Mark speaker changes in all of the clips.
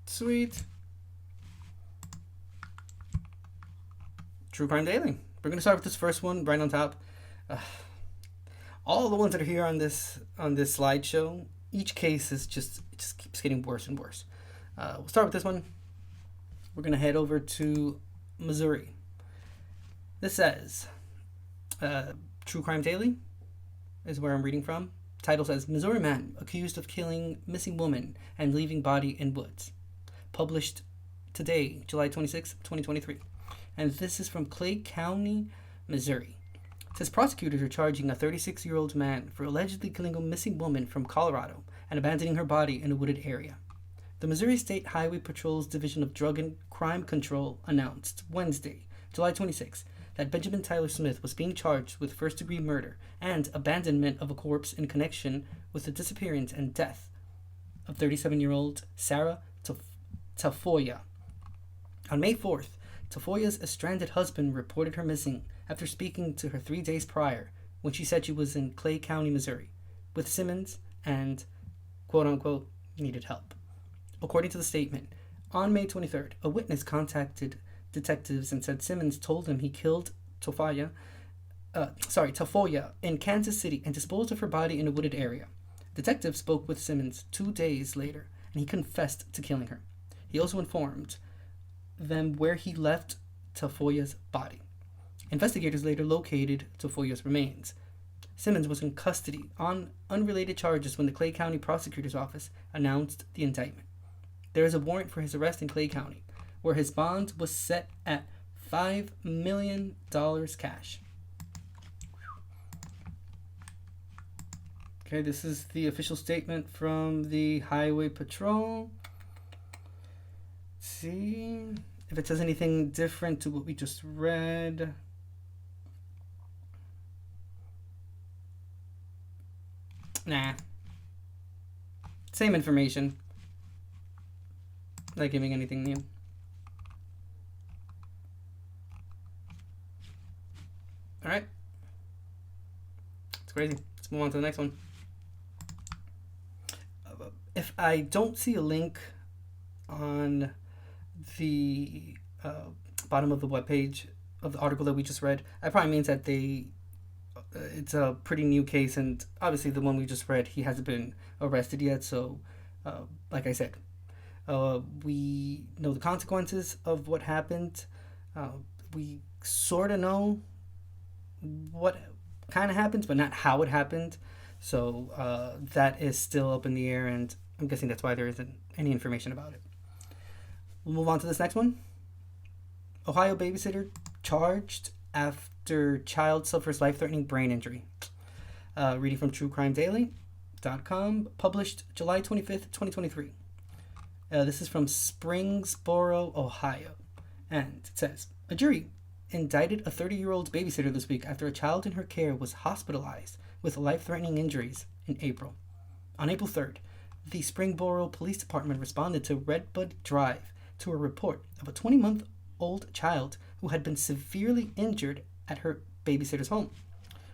Speaker 1: Sweet. True Crime Daily. We're gonna start with this first one right on top. All the ones that are here on this slideshow, each case is just keeps getting worse and worse. We'll start with this one. We're gonna head over to Missouri. This says, True Crime Daily is where I'm reading from. Title says, Missouri man accused of killing missing woman and leaving body in woods. Published today, July 26, 2023. And this is from Clay County, Missouri. It says prosecutors are charging a 36-year-old man for allegedly killing a missing woman from Colorado and abandoning her body in a wooded area. The Missouri State Highway Patrol's Division of Drug and Crime Control announced Wednesday, July 26, that Benjamin Tyler Smith was being charged with first-degree murder and abandonment of a corpse in connection with the disappearance and death of 37-year-old Sarah Tafoya. On May 4th, Tafoya's estranded husband reported her missing after speaking to her 3 days prior when she said she was in Clay County, Missouri, with Simmons and, quote-unquote, needed help. According to the statement, on May 23rd, a witness contacted detectives and said Simmons told him he killed Tafoya in Kansas City and disposed of her body in a wooded area. Detectives spoke with Simmons 2 days later, and he confessed to killing her. He also informed them where he left Tafoya's body. Investigators later located Tafoya's remains. Simmons was in custody on unrelated charges when the Clay County Prosecutor's Office announced the indictment. There is a warrant for his arrest in Clay County, where his bond was set at $5 million cash. Okay, this is the official statement from the Highway Patrol. Let's see if it says anything different to what we just read. Nah. Same information. Not giving anything new. Alright. It's crazy. Let's move on to the next one. If I don't see a link on the bottom of the webpage of the article that we just read, that probably means that it's a pretty new case, and obviously the one we just read, he hasn't been arrested yet. So, like I said, we know the consequences of what happened. We sort of know what kind of happened, but not how it happened. So that is still up in the air, and I'm guessing that's why there isn't any information about it. We'll move on to this next one. Ohio babysitter charged after child suffers life-threatening brain injury. Reading from TrueCrimeDaily.com, published July 25th, 2023. This is from Springsboro, Ohio. And it says, a jury indicted a 30-year-old babysitter this week after a child in her care was hospitalized with life-threatening injuries in April. On April 3rd, the Springboro Police Department responded to Redbud Drive to a report of a 20-month-old child who had been severely injured at her babysitter's home.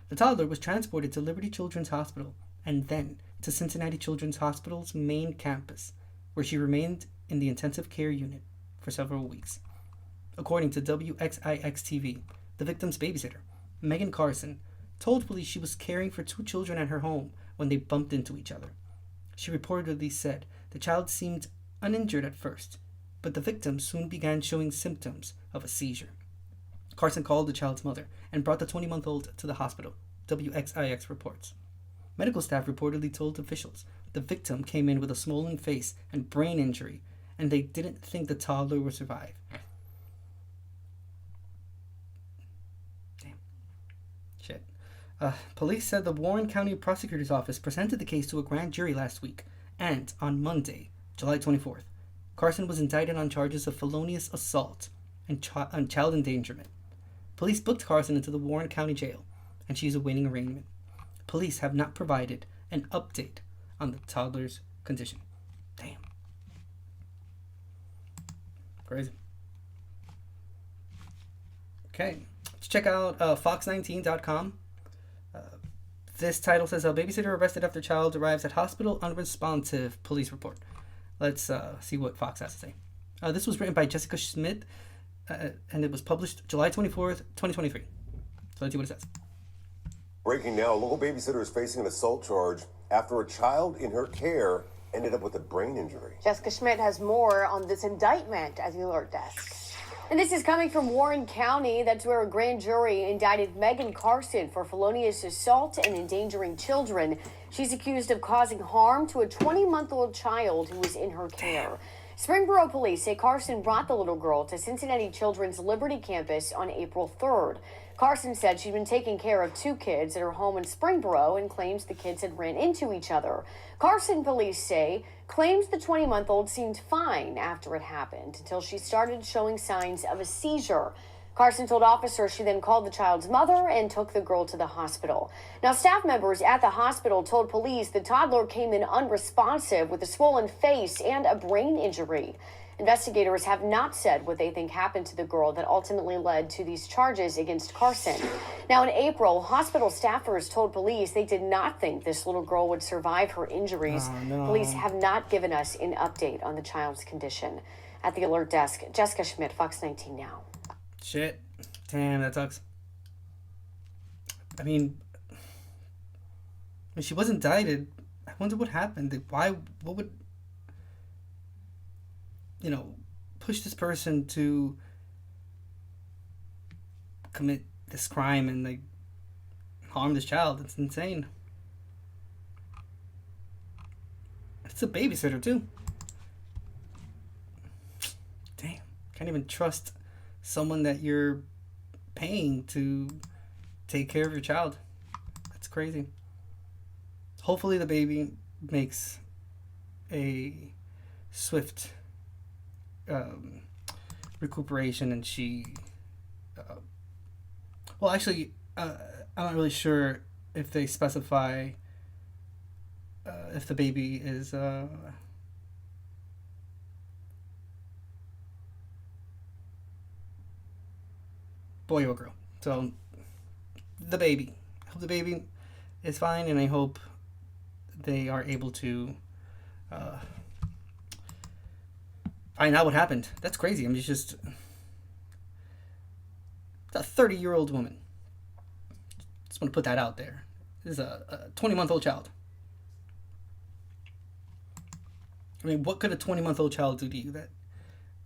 Speaker 1: The toddler was transported to Liberty Children's Hospital and then to Cincinnati Children's Hospital's main campus, where she remained in the intensive care unit for several weeks. According to WXIX-TV, the victim's babysitter, Megan Carson, told police she was caring for 2 children at her home when they bumped into each other. She reportedly said the child seemed uninjured at first, but the victim soon began showing symptoms of a seizure. Carson called the child's mother and brought the 20-month-old to the hospital, WXIX reports. Medical staff reportedly told officials the victim came in with a swollen face and brain injury, and they didn't think the toddler would survive. Police said the Warren County Prosecutor's Office presented the case to a grand jury last week, and on Monday, July 24th, Carson was indicted on charges of felonious assault and child endangerment. Police booked Carson into the Warren County Jail, and she is awaiting arraignment. Police have not provided an update on the toddler's condition. Damn. Crazy. Okay, let's check out Fox19.com. This title says, a babysitter arrested after child arrives at hospital unresponsive, police report. Let's see what Fox has to say. This was written by Jessica Schmidt, and it was published July 24th, 2023. So let's see what it says.
Speaker 2: Breaking now, a local babysitter is facing an assault charge after a child in her care ended up with a brain injury.
Speaker 3: Jessica Schmidt has more on this indictment at the Alert Desk. And this is coming from Warren County. That's where a grand jury indicted Megan Carson for felonious assault and endangering children. She's accused of causing harm to a 20-month-old child who was in her care. Springboro police say Carson brought the little girl to Cincinnati Children's Liberty campus on April 3rd. Carson said she'd been taking care of 2 kids at her home in Springboro and claims the kids had ran into each other. Carson police say claims the 20-month-old seemed fine after it happened until she started showing signs of a seizure. Carson told officers she then called the child's mother and took the girl to the hospital. Now, staff members at the hospital told police the toddler came in unresponsive with a swollen face and a brain injury. Investigators have not said what they think happened to the girl that ultimately led to these charges against Carson. Now, in April, hospital staffers told police they did not think this little girl would survive her injuries.
Speaker 1: Oh, no.
Speaker 3: Police have not given us an update on the child's condition. At the Alert Desk, Jessica Schmidt, Fox 19 Now.
Speaker 1: Shit. Damn, that sucks. I mean, when she was indicted, I wonder what happened. What would, push this person to commit this crime and, harm this child? It's insane. It's a babysitter, too. Damn. Can't even trust someone that you're paying to take care of your child. That's crazy. Hopefully the baby makes a swift recuperation and she I'm not really sure if they specify if the baby is boy or girl. So the baby. I hope the baby is fine, and I hope they are able to find out what happened. That's crazy. I mean, it's a 30-year-old woman. Just want to put that out there. This is a 20-month-old child. I mean, what could a 20-month-old child do to you that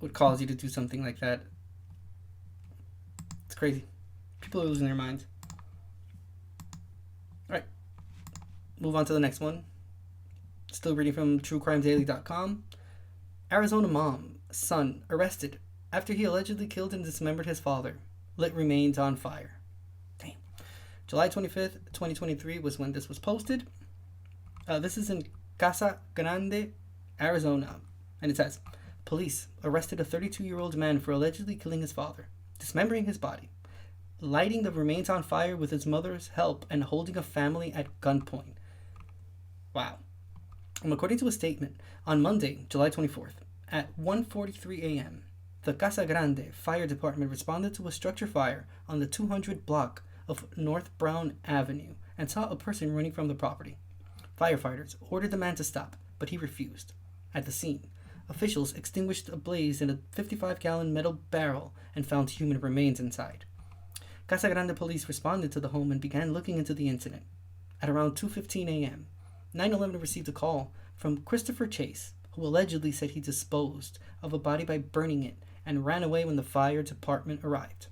Speaker 1: would cause you to do something like that? It's crazy. People are losing their minds. Alright. Move on to the next one. Still reading from TrueCrimeDaily.com. Arizona mom, son, arrested after he allegedly killed and dismembered his father. Lit remains on fire. Damn. July 25th, 2023 was when this was posted. This is in Casa Grande, Arizona. And it says, police arrested a 32-year-old man for allegedly killing his father, dismembering his body, lighting the remains on fire with his mother's help, and holding a family at gunpoint. Wow. According to a statement, on Monday, July 24th, at 1:43 a.m., the Casa Grande Fire Department responded to a structure fire on the 200 block of North Brown Avenue and saw a person running from the property. Firefighters ordered the man to stop, but he refused. At the scene, officials extinguished a blaze in a 55-gallon metal barrel and found human remains inside. Casa Grande police responded to the home and began looking into the incident. At around 2:15 a.m., 911 received a call from Christopher Chase, who allegedly said he disposed of a body by burning it and ran away when the fire department arrived.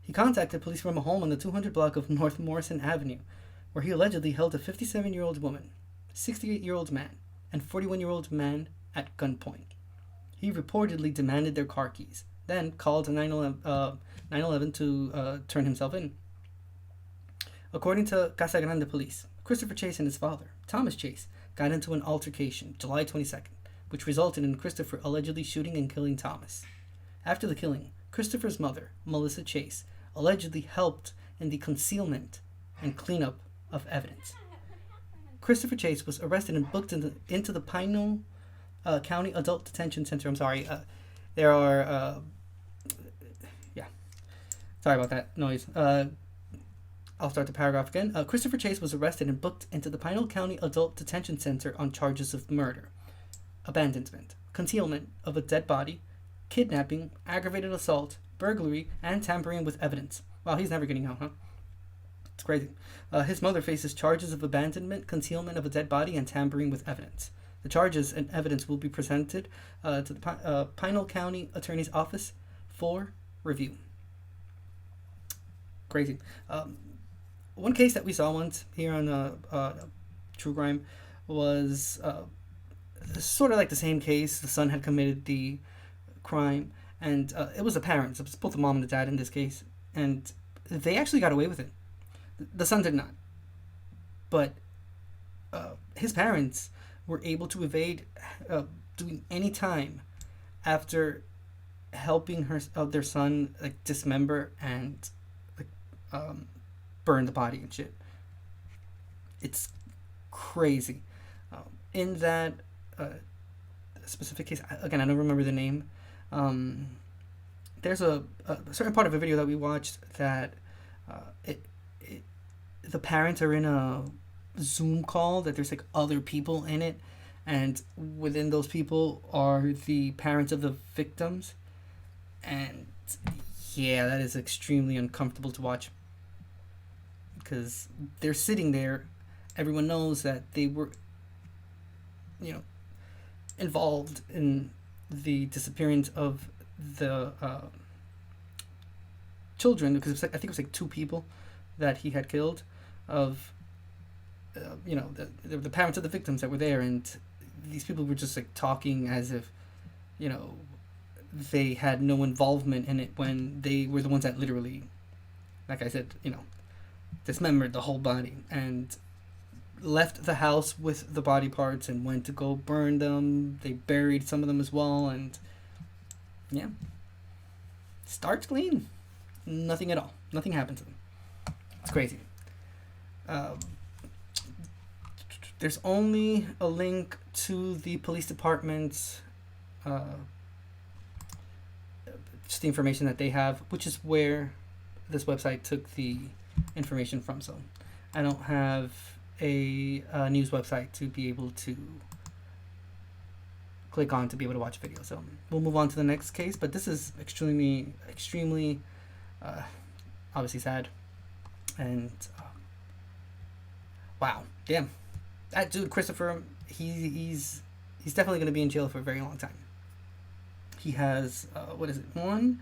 Speaker 1: He contacted police from a home on the 200 block of North Morrison Avenue, where he allegedly held a 57-year-old woman, 68-year-old man, and 41-year-old man at gunpoint. He reportedly demanded their car keys, then called 911 to turn himself in. According to Casa Grande police, Christopher Chase and his father, Thomas Chase, got into an altercation July 22nd, which resulted in Christopher allegedly shooting and killing Thomas. After the killing, Christopher's mother, Melissa Chase, allegedly helped in the concealment and cleanup of evidence. Christopher Chase was arrested and booked into the Pinal County Adult Detention Center. I'm sorry. There are... Sorry about that noise. I'll start the paragraph again. Christopher Chase was arrested and booked into the Pinal County Adult Detention Center on charges of murder, abandonment, concealment of a dead body, kidnapping, aggravated assault, burglary, and tampering with evidence. Wow, he's never getting out, huh? It's crazy. His mother faces charges of abandonment, concealment of a dead body, and tampering with evidence. The charges and evidence will be presented to the Pinal County Attorney's Office for review. Crazy. One case that we saw once here on True Crime was sort of like the same case. The son had committed the crime, and it was the parents. It was both the mom and the dad in this case, and they actually got away with it. The son did not, but his parents were able to evade doing any time after helping their son like dismember and burn the body and shit. It's crazy. In that specific case, again, I don't remember the name. There's a certain part of a video that we watched that the parents are in a Zoom call, that there's like other people in it, and within those people are the parents of the victims, and yeah, that is extremely uncomfortable to watch, because they're sitting there, everyone knows that they were, involved in the disappearance of the children, because I think it was like 2 people that he had killed, of the parents of the victims that were there, and these people were just like talking as if they had no involvement in it, when they were the ones that literally, like I said, dismembered the whole body and left the house with the body parts and went to go burn them. They buried some of them as well, and yeah, starts clean. Nothing at all. Nothing happened to them. It's crazy. There's only a link to the police department's just the information that they have, which is where this website took the information from. So I don't have a news website to be able to click on to be able to watch a video. So we'll move on to the next case, but this is extremely obviously sad, and wow, damn, that dude Christopher, he's definitely going to be in jail for a very long time. He has 1,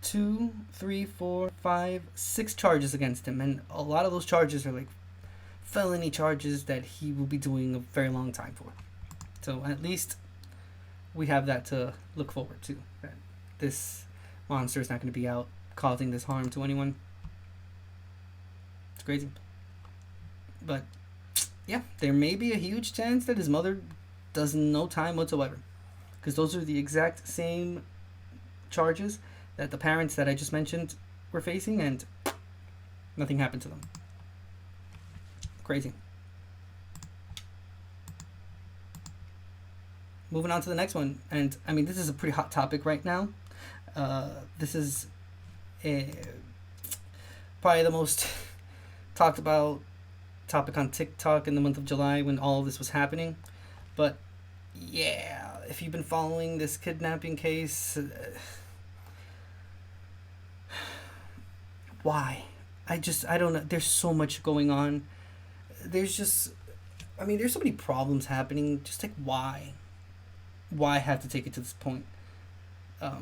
Speaker 1: 2, 3, 4, 5, 6 charges against him, and a lot of those charges are like felony charges that he will be doing a very long time for. So at least we have that to look forward to, that this monster is not going to be out causing this harm to anyone. It's crazy. But yeah, there may be a huge chance that his mother does no time whatsoever, because those are the exact same charges that the parents that I just mentioned were facing, and nothing happened to them. Crazy. Moving on to the next one, and I mean, this is a pretty hot topic right now. This is probably the most talked about topic on TikTok in the month of July when all of this was happening. But yeah, if you've been following this kidnapping case, why? I don't know. There's so much going on. There's so many problems happening. Just like, why? Why have to take it to this point? A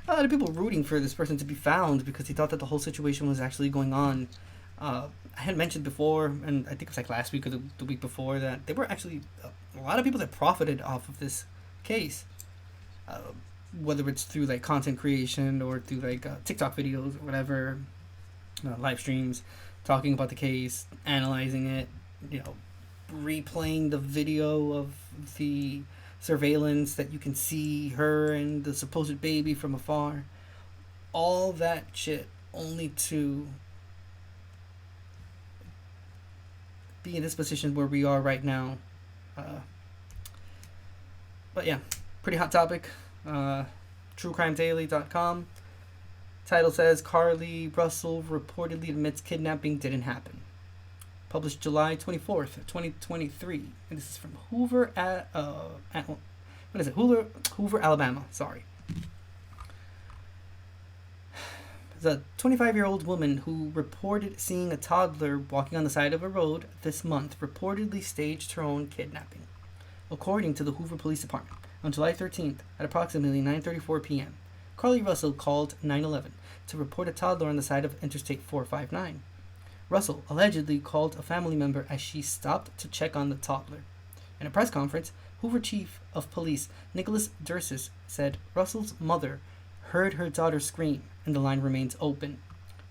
Speaker 1: lot of people rooting for this person to be found because he thought that the whole situation was actually going on. I had mentioned before, and I think it was like last week or the week before, that there were actually a lot of people that profited off of this case. Whether it's through like content creation or through like TikTok videos or whatever, live streams, talking about the case, analyzing it, replaying the video of the surveillance that you can see her and the supposed baby from afar. All that shit only to be in this position where we are right now. But yeah, pretty hot topic. TrueCrimeDaily.com. Title says Carly Russell reportedly admits kidnapping didn't happen. Published July 24th, 2023. And this is from Hoover, Hoover, Alabama. Sorry. The 25-year-old woman who reported seeing a toddler walking on the side of a road this month reportedly staged her own kidnapping. According to the Hoover Police Department, on July 13th at approximately 9:34 p.m., Carly Russell called 911 to report a toddler on the side of Interstate 459. Russell allegedly called a family member as she stopped to check on the toddler. In a press conference, Hoover Chief of Police Nicholas Dursis said Russell's mother heard her daughter scream and the line remains open.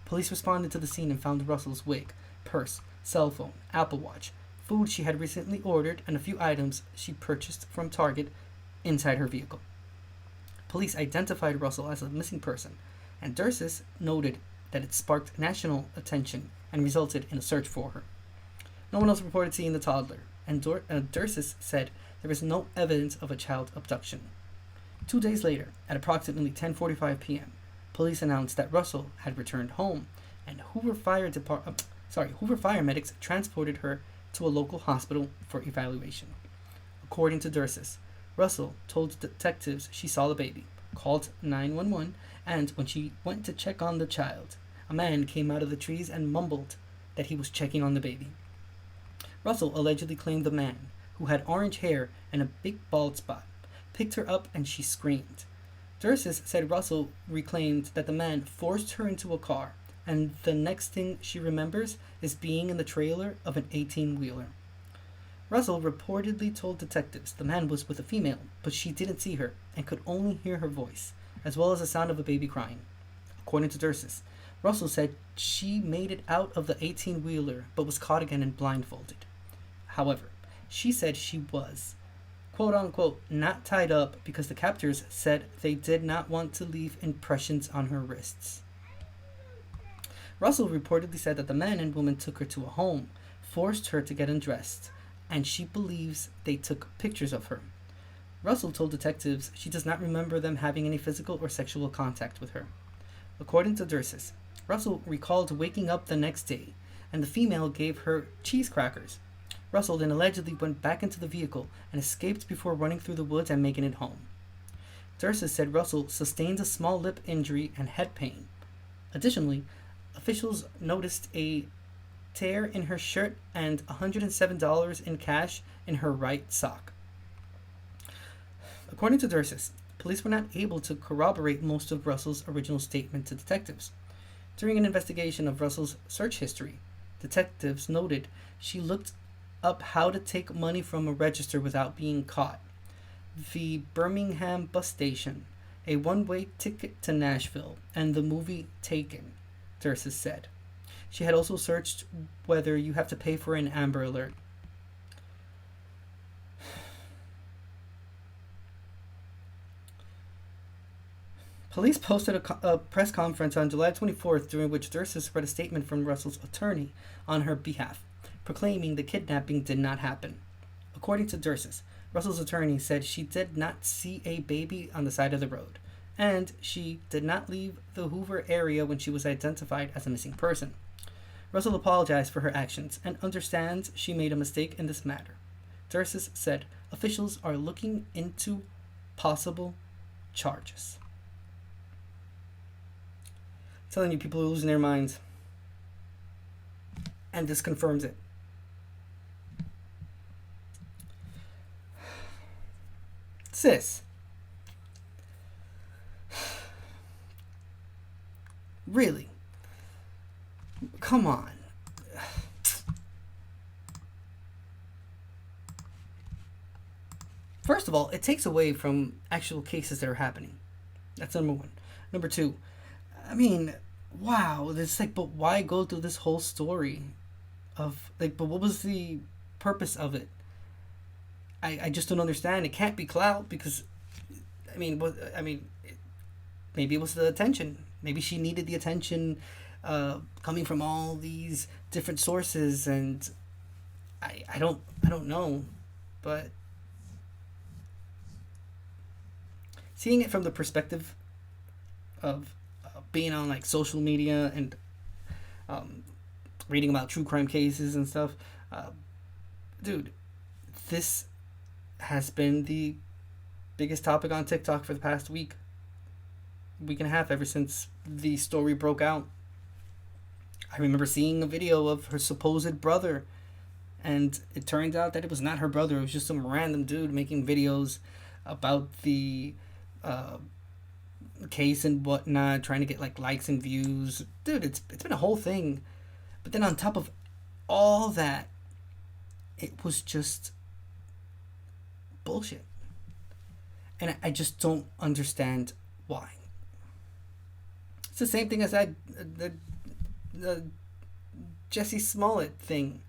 Speaker 1: Police responded to the scene and found Russell's wig, purse, cell phone, Apple Watch, food she had recently ordered, and a few items she purchased from Target inside her vehicle. Police identified Russell as a missing person, and Dursis noted that it sparked national attention and resulted in a search for her. No one else reported seeing the toddler, and Dursis said there is no evidence of a child abduction. 2 days later, at approximately 10:45 p.m., police announced that Russell had returned home, and Hoover paramedics transported her to a local hospital for evaluation. According to Dursis, Russell told detectives she saw the baby, called 911, and when she went to check on the child, a man came out of the trees and mumbled that he was checking on the baby. Russell allegedly claimed the man, who had orange hair and a big bald spot, picked her up and she screamed. Dursis said Russell reclaimed that the man forced her into a car, and the next thing she remembers is being in the trailer of an 18-wheeler. Russell reportedly told detectives the man was with a female, but she didn't see her and could only hear her voice, as well as the sound of a baby crying. According to Dursis, Russell said she made it out of the 18-wheeler but was caught again and blindfolded. However, she said she was, quote-unquote, not tied up because the captors said they did not want to leave impressions on her wrists. Russell reportedly said that the man and woman took her to a home, forced her to get undressed, and she believes they took pictures of her. Russell told detectives she does not remember them having any physical or sexual contact with her. According to Dursis, Russell recalled waking up the next day, and the female gave her cheese crackers. Russell then allegedly went back into the vehicle and escaped before running through the woods and making it home. Dursis said Russell sustained a small lip injury and head pain. Additionally, officials noticed a tear in her shirt and $107 in cash in her right sock. According to Dursis, police were not able to corroborate most of Russell's original statement to detectives. During an investigation of Russell's search history, detectives noted she looked up how to take money from a register without being caught, the Birmingham bus station, a one-way ticket to Nashville, and the movie Taken, Dursis said. She had also searched whether you have to pay for an Amber Alert. Police posted a press conference on July 24th during which Dursis read a statement from Russell's attorney on her behalf, proclaiming the kidnapping did not happen. According to Dursis, Russell's attorney said she did not see a baby on the side of the road, and she did not leave the Hoover area when she was identified as a missing person. Russell apologized for her actions and understands she made a mistake in this matter. Dursis said officials are looking into possible charges. Telling you, people are losing their minds. And this confirms it. Sis. Really? Come on. First of all, it takes away from actual cases that are happening. That's number one. Number two, I mean, wow, it's like, but why go through this whole story of, like, but what was the purpose of it? I just don't understand. It can't be clout because, maybe it was the attention. Maybe she needed the attention coming from all these different sources, and I don't know, but seeing it from the perspective of being on like social media and reading about true crime cases and stuff, dude, this has been the biggest topic on TikTok for the past week and a half, ever since the story broke out. I remember seeing a video of her supposed brother, and it turned out that it was not her brother. It was just some random dude making videos about the case and whatnot, trying to get like likes and views. Dude, it's been a whole thing. But then on top of all that, it was just bullshit. And I just don't understand why. It's the same thing as the Jesse Smollett thing.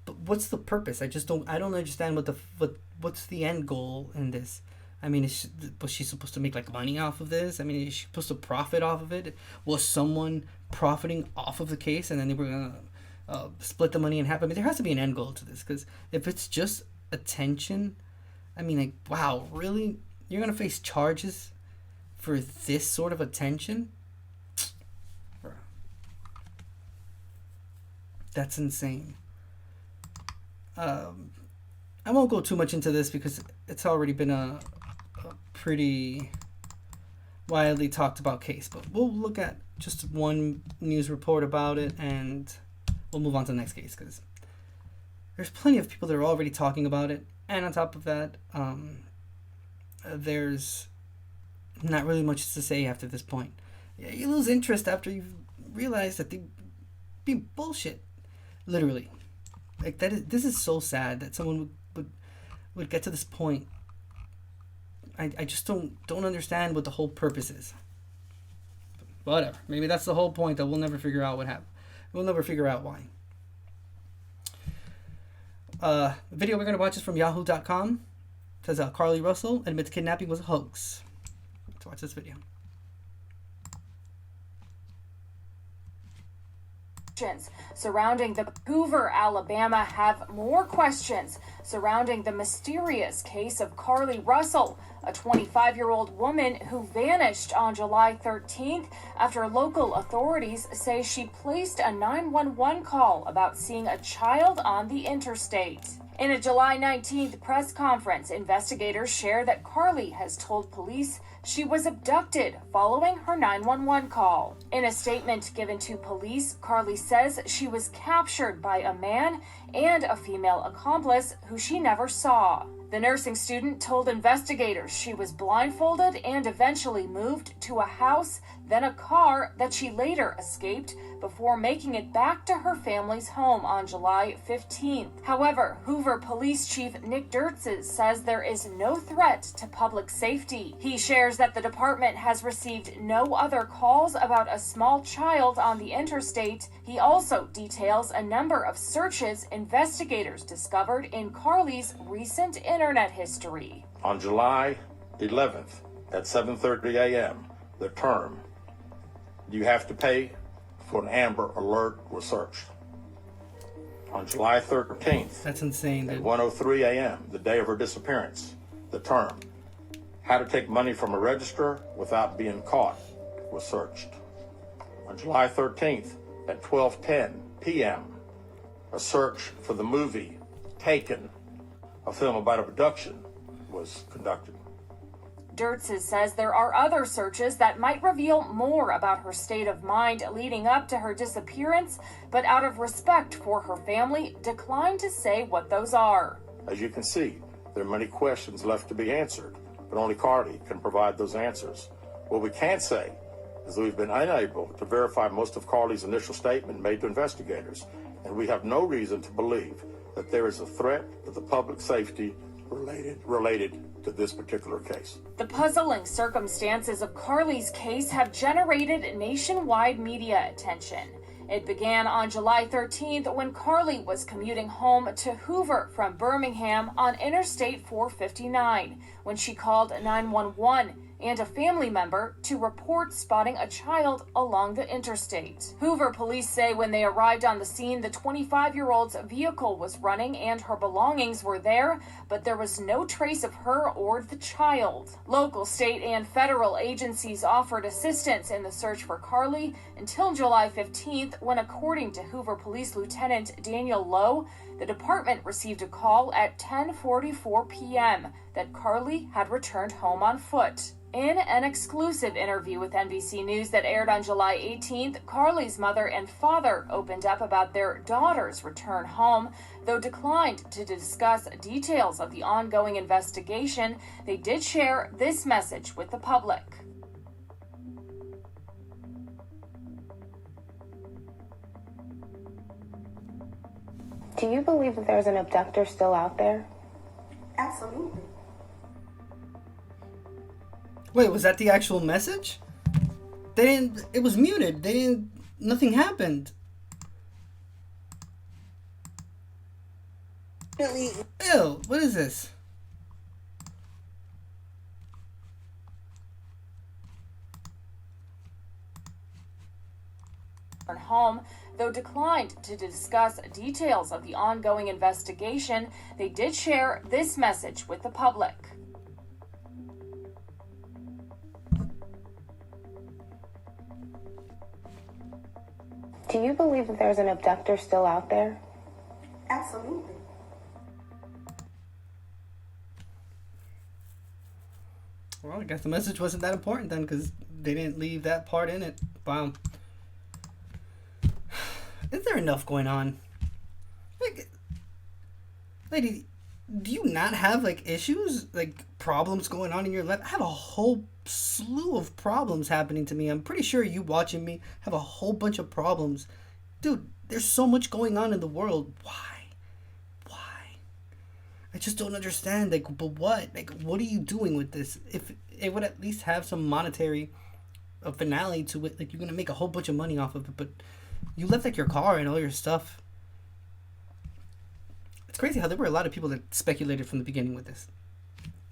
Speaker 1: But what's the purpose? I don't understand what's the end goal in this. I mean, was she supposed to make like money off of this? I mean, is she supposed to profit off of it? Was someone profiting off of the case, and then they were gonna split the money in half? I mean, there has to be an end goal to this, because if it's just attention, I mean, like, wow, really? You're gonna face charges for this sort of attention? Bro. That's insane. I won't go too much into this because it's already been a pretty widely talked about case, but we'll look at just one news report about it and we'll move on to the next case, because there's plenty of people that are already talking about it, and on top of that, there's not really much to say after this point. You lose interest after you realize that they be bullshit, literally. Like, this is so sad that someone would get to this point. I just don't understand what the whole purpose is. But whatever. Maybe that's the whole point, that we'll never figure out what happened. We'll never figure out why. The video we're going to watch is from yahoo.com. It says Carly Russell admits kidnapping was a hoax. Let's watch this video.
Speaker 4: Surrounding the Hoover, Alabama, have more questions surrounding the mysterious case of Carly Russell, a 25-year-old woman who vanished on July 13th after local authorities say she placed a 911 call about seeing a child on the interstate. In a July 19th press conference, investigators share that Carly has told police she was abducted following her 911 call. In a statement given to police, Carly says she was captured by a man and a female accomplice who she never saw. The nursing student told investigators she was blindfolded and eventually moved to a house, then a car that she later escaped before making it back to her family's home on July 15th. However, Hoover Police Chief Nick Dirtzes says there is no threat to public safety. He shares that the department has received no other calls about a small child on the interstate. He also details a number of searches investigators discovered in Carly's recent internet history.
Speaker 5: On July 11th at 7:30 a.m., the term "you have to pay for an Amber Alert" was searched. On July 13th,
Speaker 1: That's insane,
Speaker 5: at
Speaker 1: dude.
Speaker 5: 1:03 a.m., the day of her disappearance, the term "how to take money from a register without being caught" was searched. On July 13th at 12:10 p.m., a search for the movie Taken, a film about abduction, was conducted.
Speaker 4: Dirtzes says there are other searches that might reveal more about her state of mind leading up to her disappearance, but out of respect for her family, declined to say what those are.
Speaker 5: As you can see, there are many questions left to be answered, but only Carly can provide those answers. What we can say is that we've been unable to verify most of Carly's initial statement made to investigators, and we have no reason to believe that there is a threat to the public safety related to this particular case.
Speaker 4: The puzzling circumstances of Carly's case have generated nationwide media attention. It began on July 13th when Carly was commuting home to Hoover from Birmingham on Interstate 459 when she called 911 and a family member to report spotting a child along the interstate. Hoover police say when they arrived on the scene, the 25-year-old's vehicle was running and her belongings were there, but there was no trace of her or the child. Local, state, and federal agencies offered assistance in the search for Carly until July 15th, when, according to Hoover Police Lieutenant Daniel Lowe, the department received a call at 10:44 p.m. that Carly had returned home on foot. In an exclusive interview with NBC News that aired on July 18th, Carly's mother and father opened up about their daughter's return home. Though declined to discuss details of the ongoing investigation, they did share this message with the public.
Speaker 6: Do you believe that there's an abductor still out there?
Speaker 7: Absolutely.
Speaker 1: Wait, was that the actual message? They didn't. It was muted. They didn't. Nothing happened. Ew, what is this?
Speaker 4: Home, though declined to discuss details of the ongoing investigation, they did share this message with the public.
Speaker 6: Do you believe that there's an abductor still out there?
Speaker 7: Absolutely.
Speaker 1: Well, I guess the message wasn't that important then, because they didn't leave that part in it. Wow. Is there enough going on? Like, lady, do you not have, like, issues? Like, problems going on in your life? I have a whole slew of problems happening to me. I'm pretty sure you watching me have a whole bunch of problems. Dude, there's so much going on in the world. Why? I just don't understand. Like, but what? Like, what are you doing with this? If it would at least have some monetary finale to it, like, you're gonna make a whole bunch of money off of it, but you left, like, your car and all your stuff. It's crazy how there were a lot of people that speculated from the beginning with this.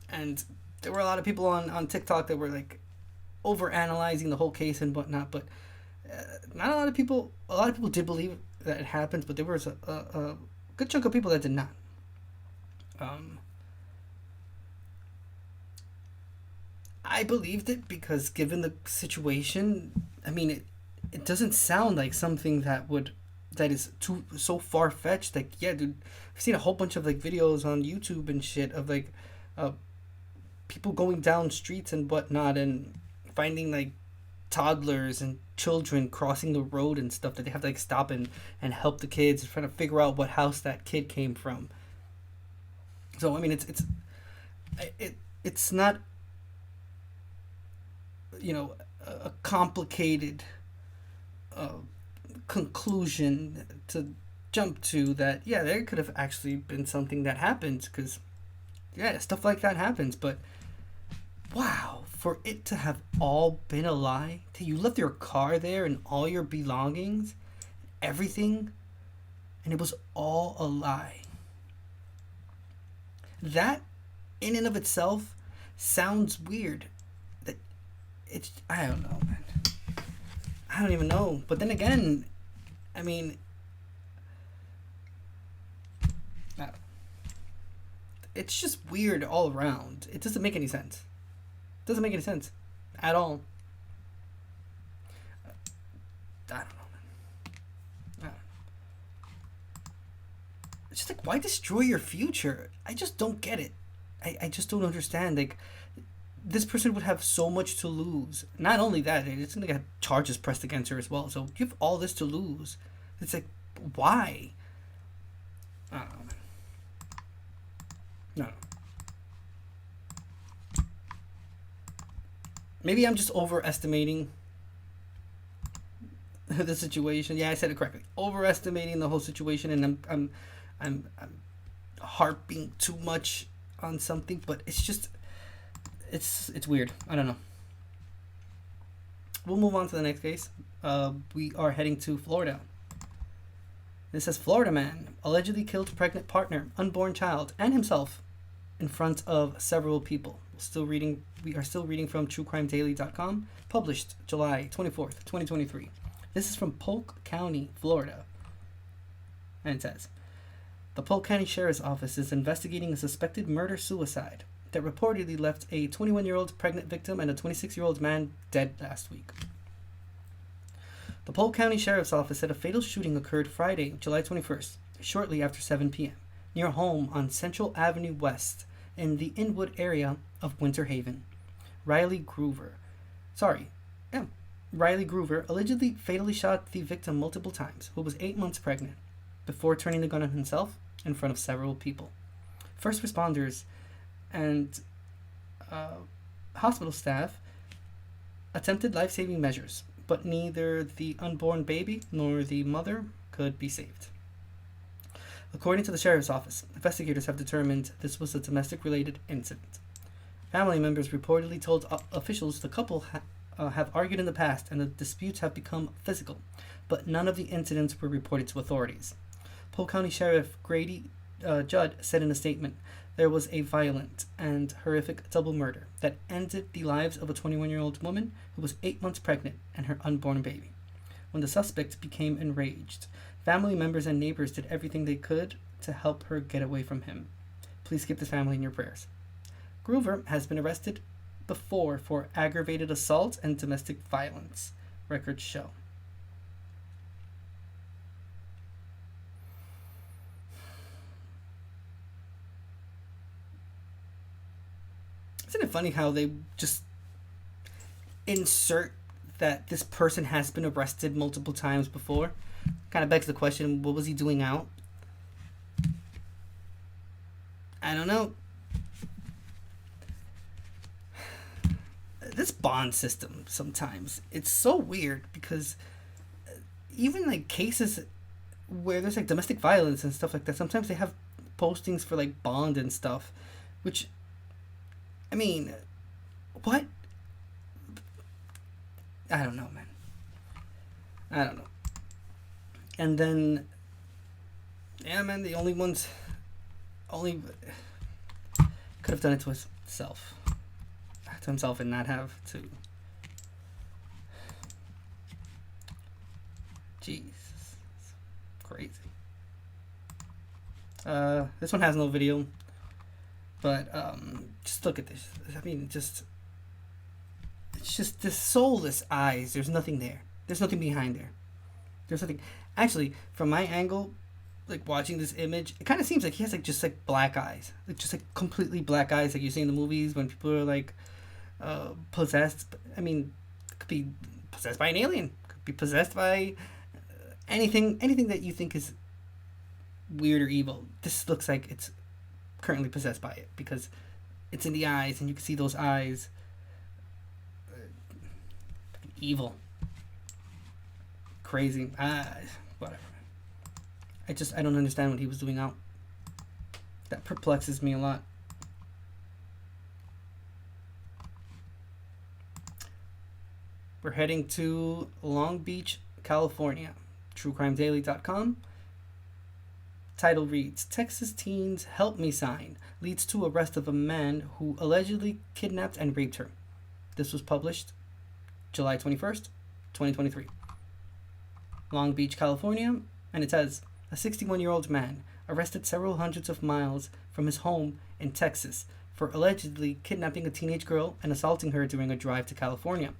Speaker 1: And there were a lot of people on TikTok that were, like, over-analyzing the whole case and whatnot, but not a lot of people did believe that it happened, but there was a good chunk of people that did not. I believed it because given the situation, I mean, it doesn't sound like something that is so far-fetched. Like, yeah, dude, I've seen a whole bunch of, like, videos on YouTube and shit of, like, people going down streets and whatnot and finding, like, toddlers and children crossing the road and stuff that they have to, like, stop and help the kids, trying to figure out what house that kid came from. So, I mean, it's not, you know, a complicated conclusion to jump to that, yeah, there could have actually been something that happens, because, yeah, stuff like that happens, but, wow, for it to have all been a lie, that you left your car there and all your belongings, everything, and it was all a lie. That, in and of itself, sounds weird. That it's, I don't know, man. I don't even know. But then again, I mean, it's just weird all around. It doesn't make any sense. It doesn't make any sense at all. I don't know, man. It's just like, why destroy your future? I just don't get it. I just don't understand. Like, this person would have so much to lose. Not only that, it's gonna get charges pressed against her as well. So you have all this to lose. It's like, why? I don't know, man. No. Maybe I'm just overestimating the situation. Yeah, I said it correctly. Overestimating the whole situation, and I'm harping too much on something, but it's just, it's weird. I don't know. We'll move on to the next case. We are heading to Florida. This says, Florida man allegedly killed pregnant partner, unborn child, and himself in front of several people. We are still reading from TrueCrimeDaily.com, published July 24th, 2023. This is from Polk County, Florida. And it says, the Polk County Sheriff's Office is investigating a suspected murder-suicide that reportedly left a 21-year-old pregnant victim and a 26-year-old man dead last week. The Polk County Sheriff's Office said a fatal shooting occurred Friday, July 21st, shortly after 7 p.m., near a home on Central Avenue West in the Inwood area of Winter Haven. Riley Groover allegedly fatally shot the victim multiple times, who was 8 months pregnant, before turning the gun on himself in front of several people. First responders and hospital staff attempted life-saving measures, but neither the unborn baby nor the mother could be saved. According to the sheriff's office, investigators have determined this was a domestic-related incident. Family members reportedly told officials the couple have argued in the past and the disputes have become physical, but none of the incidents were reported to authorities. Polk County Sheriff Grady Judd said in a statement, there was a violent and horrific double murder that ended the lives of a 21-year-old woman who was 8 months pregnant and her unborn baby. When the suspect became enraged, family members and neighbors did everything they could to help her get away from him. Please keep this family in your prayers. Groover has been arrested before for aggravated assault and domestic violence, records show. Isn't it funny how they just insert that this person has been arrested multiple times before? Kind of begs the question, what was he doing out? I don't know. This bond system sometimes, it's so weird because even like cases where there's like domestic violence and stuff like that, sometimes they have postings for like bond and stuff, which, I mean, what? I don't know, man. I don't know. And then, yeah, man, the only could have done it to himself and not have to. Jesus. Crazy. This one has no video. But just look at this. I mean, it's just this soulless eyes. There's nothing there. There's nothing behind there. There's nothing. Actually, from my angle, like watching this image, it kind of seems like he has like just like black eyes, like just like completely black eyes, like you see in the movies when people are like possessed. I mean, could be possessed by an alien. Could be possessed by anything that you think is weird or evil. This looks like it's currently possessed by it because it's in the eyes and you can see those eyes. Evil. Crazy. Whatever. I don't understand what he was doing out. That perplexes me a lot. We're heading to Long Beach, California. TrueCrimeDaily.com. Title reads, Texas teens help me sign leads to arrest of a man who allegedly kidnapped and raped her. This was published July 21st, 2023. Long Beach, California, and it says, a 61-year-old man arrested several hundreds of miles from his home in Texas for allegedly kidnapping a teenage girl and assaulting her during a drive to California.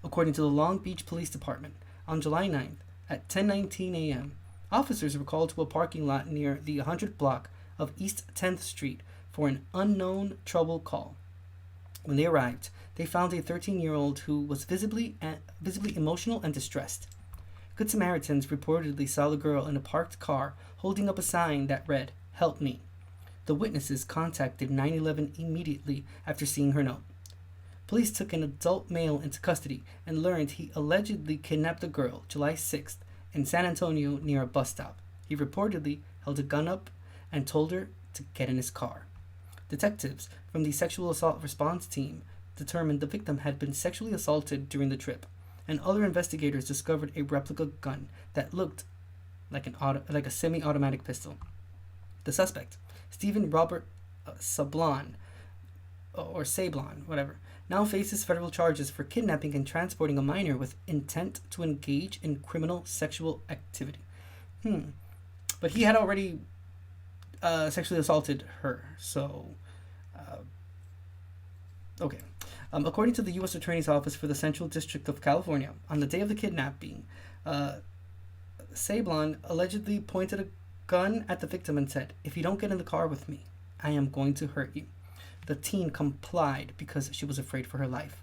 Speaker 1: According to the Long Beach Police Department, on July 9th at 10:19 a.m., officers were called to a parking lot near the 100 block of East 10th Street for an unknown trouble call. When they arrived, they found a 13-year-old who was visibly emotional and distressed. Good Samaritans reportedly saw the girl in a parked car holding up a sign that read, "Help me." The witnesses contacted 911 immediately after seeing her note. Police took an adult male into custody and learned he allegedly kidnapped the girl July 6th in San Antonio near a bus stop. He reportedly held a gun up and told her to get in his car. Detectives from the sexual assault response team determined the victim had been sexually assaulted during the trip, and other investigators discovered a replica gun that looked like a semi-automatic pistol. The suspect, Stephen Robert Sablon, or Sablon, whatever, now faces federal charges for kidnapping and transporting a minor with intent to engage in criminal sexual activity. But he had already sexually assaulted her, so okay. According to the U.S. Attorney's Office for the Central District of California, on the day of the kidnapping, Sablon allegedly pointed a gun at the victim and said, "If you don't get in the car with me, I am going to hurt you." The teen complied because she was afraid for her life.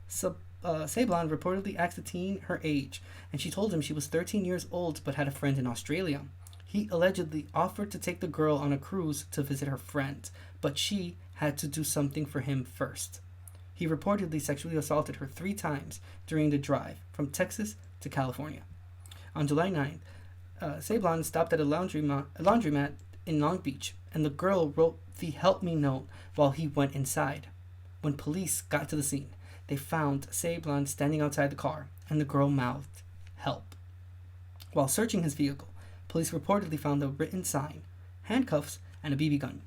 Speaker 1: Sablon reportedly asked the teen her age, and she told him she was 13 years old but had a friend in Australia. He allegedly offered to take the girl on a cruise to visit her friend, but she had to do something for him first. He reportedly sexually assaulted her 3 times during the drive from Texas to California. On July 9th, Sablon stopped at a laundromat in Long Beach, and the girl wrote the "Help Me" note while he went inside. When police got to the scene, they found Sablon standing outside the car, and the girl mouthed, "Help." While searching his vehicle, police reportedly found a written sign, handcuffs, and a BB gun.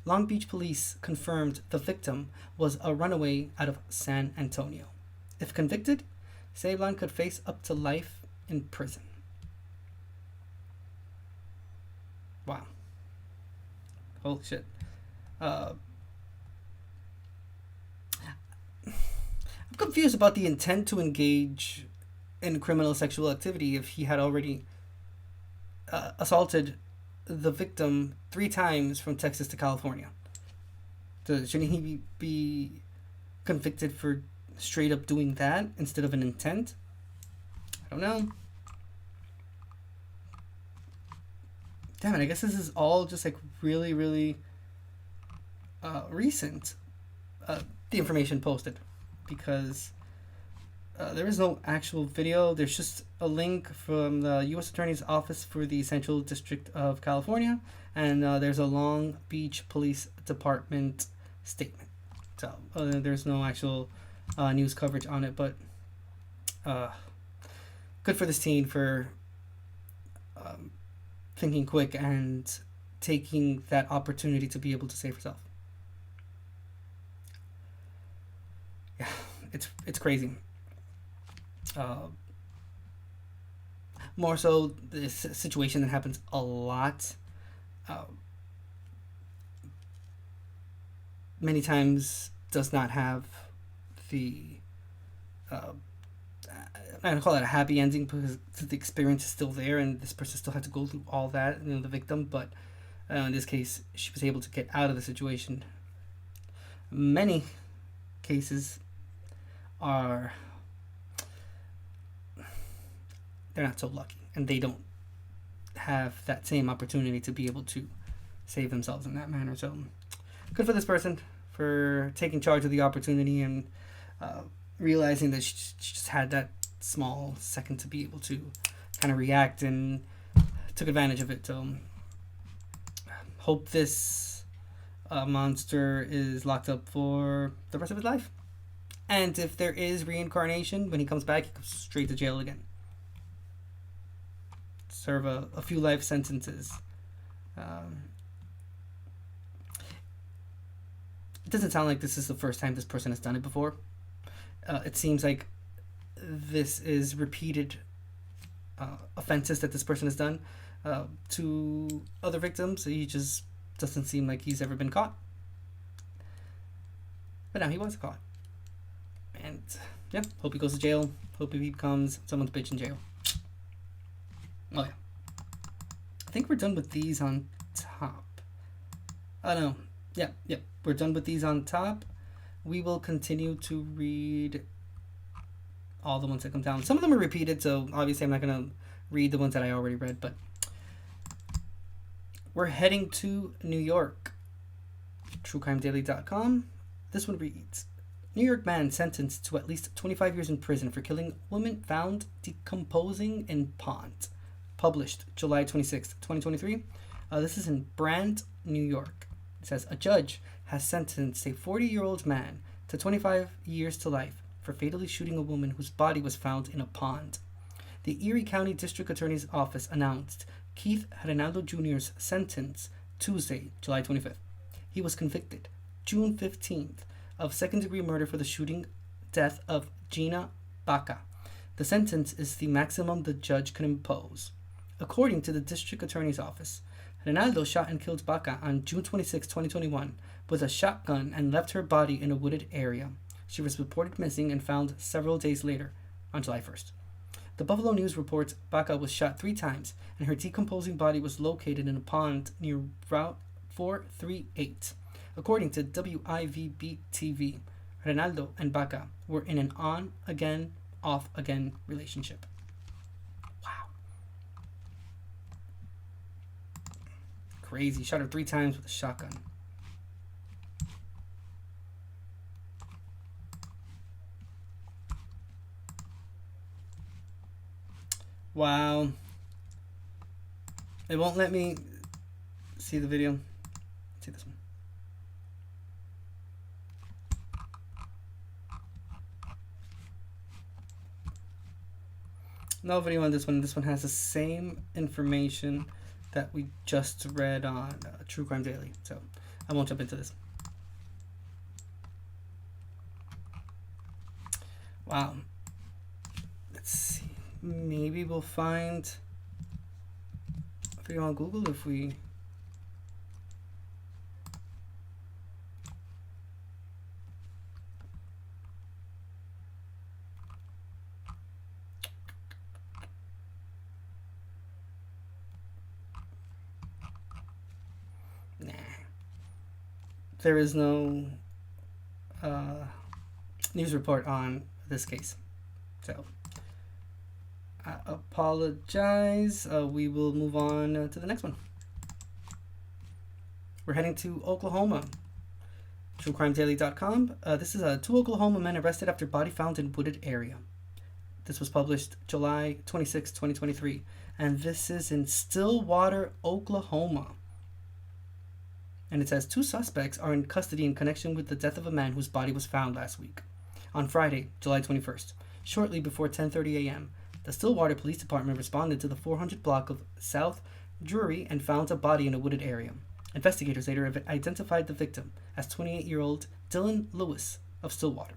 Speaker 1: Long Beach police confirmed the victim was a runaway out of San Antonio. If convicted, Sablon could face up to life in prison. Wow. Holy shit. I'm confused about the intent to engage in criminal sexual activity if he had already assaulted the victim 3 times from Texas to California. Shouldn't he be convicted for straight up doing that instead of an intent? I don't know. Damn it, I guess this is all just like really, really recent, the information posted, because there is no actual video. There's just a link from the U.S. Attorney's Office for the Central District of California, and there's a Long Beach Police Department statement. So there's no actual news coverage on it, but good for this teen for thinking quick and taking that opportunity to be able to save herself. Yeah, it's crazy. More so, this situation that happens a lot. Many times does not have the I don't call it a happy ending because the experience is still there and this person still had to go through all that, the victim, but in this case she was able to get out of the situation. Many cases are they're not so lucky and they don't have that same opportunity to be able to save themselves in that manner. So good for this person for taking charge of the opportunity and realizing that she just had that small second to be able to kind of react and took advantage of it. So hope this monster is locked up for the rest of his life. And if there is reincarnation, when he comes back, he goes straight to jail again. Serve a few life sentences. It doesn't sound like this is the first time this person has done it before. It seems like this is repeated offenses that this person has done to other victims. He just doesn't seem like he's ever been caught. But now he was caught. And yeah, hope he goes to jail. Hope he becomes someone's bitch in jail. Oh yeah. I think we're done with these on top. Oh no. Yep. We're done with these on top. We will continue to read all the ones that come down. Some of them are repeated, so obviously I'm not going to read the ones that I already read, but we're heading to New York. TrueCrimeDaily.com. This one reads, New York man sentenced to at least 25 years in prison for killing woman found decomposing in pond. Published July 26, 2023. This is in Brand, New York. It says, a judge has sentenced a 40-year-old man to 25 years to life for fatally shooting a woman whose body was found in a pond. The Erie County District Attorney's Office announced Keith Hernando Jr.'s sentence Tuesday, July 25th. He was convicted June 15th of second-degree murder for the shooting death of Gina Baca. The sentence is the maximum the judge can impose. According to the district attorney's office, Ronaldo shot and killed Baca on June 26, 2021 with a shotgun and left her body in a wooded area. She was reported missing and found several days later, on July 1st. The Buffalo News reports Baca was shot 3 times and her decomposing body was located in a pond near Route 438. According to WIVB TV, Ronaldo and Baca were in an on-again, off-again relationship. Wow. Crazy. Shot her 3 times with a shotgun. Wow. It won't let me see the video. Let's see this one. No video on this one. This one has the same information that we just read on True Crime Daily. So I won't jump into this. Wow. Let's see. Maybe we'll find a video on Google if we... Nah. There is no news report on this case. So... I apologize. We will move on to the next one. We're heading to Oklahoma. TrueCrimeDaily.com. This is 2 Oklahoma men arrested after body found in wooded area. This was published July 26, 2023. And this is in Stillwater, Oklahoma. And it says 2 suspects are in custody in connection with the death of a man whose body was found last week. On Friday, July 21st, shortly before 10:30 a.m., the Stillwater Police Department responded to the 400 block of South Drury and found a body in a wooded area. Investigators later identified the victim as 28-year-old Dylan Lewis of Stillwater.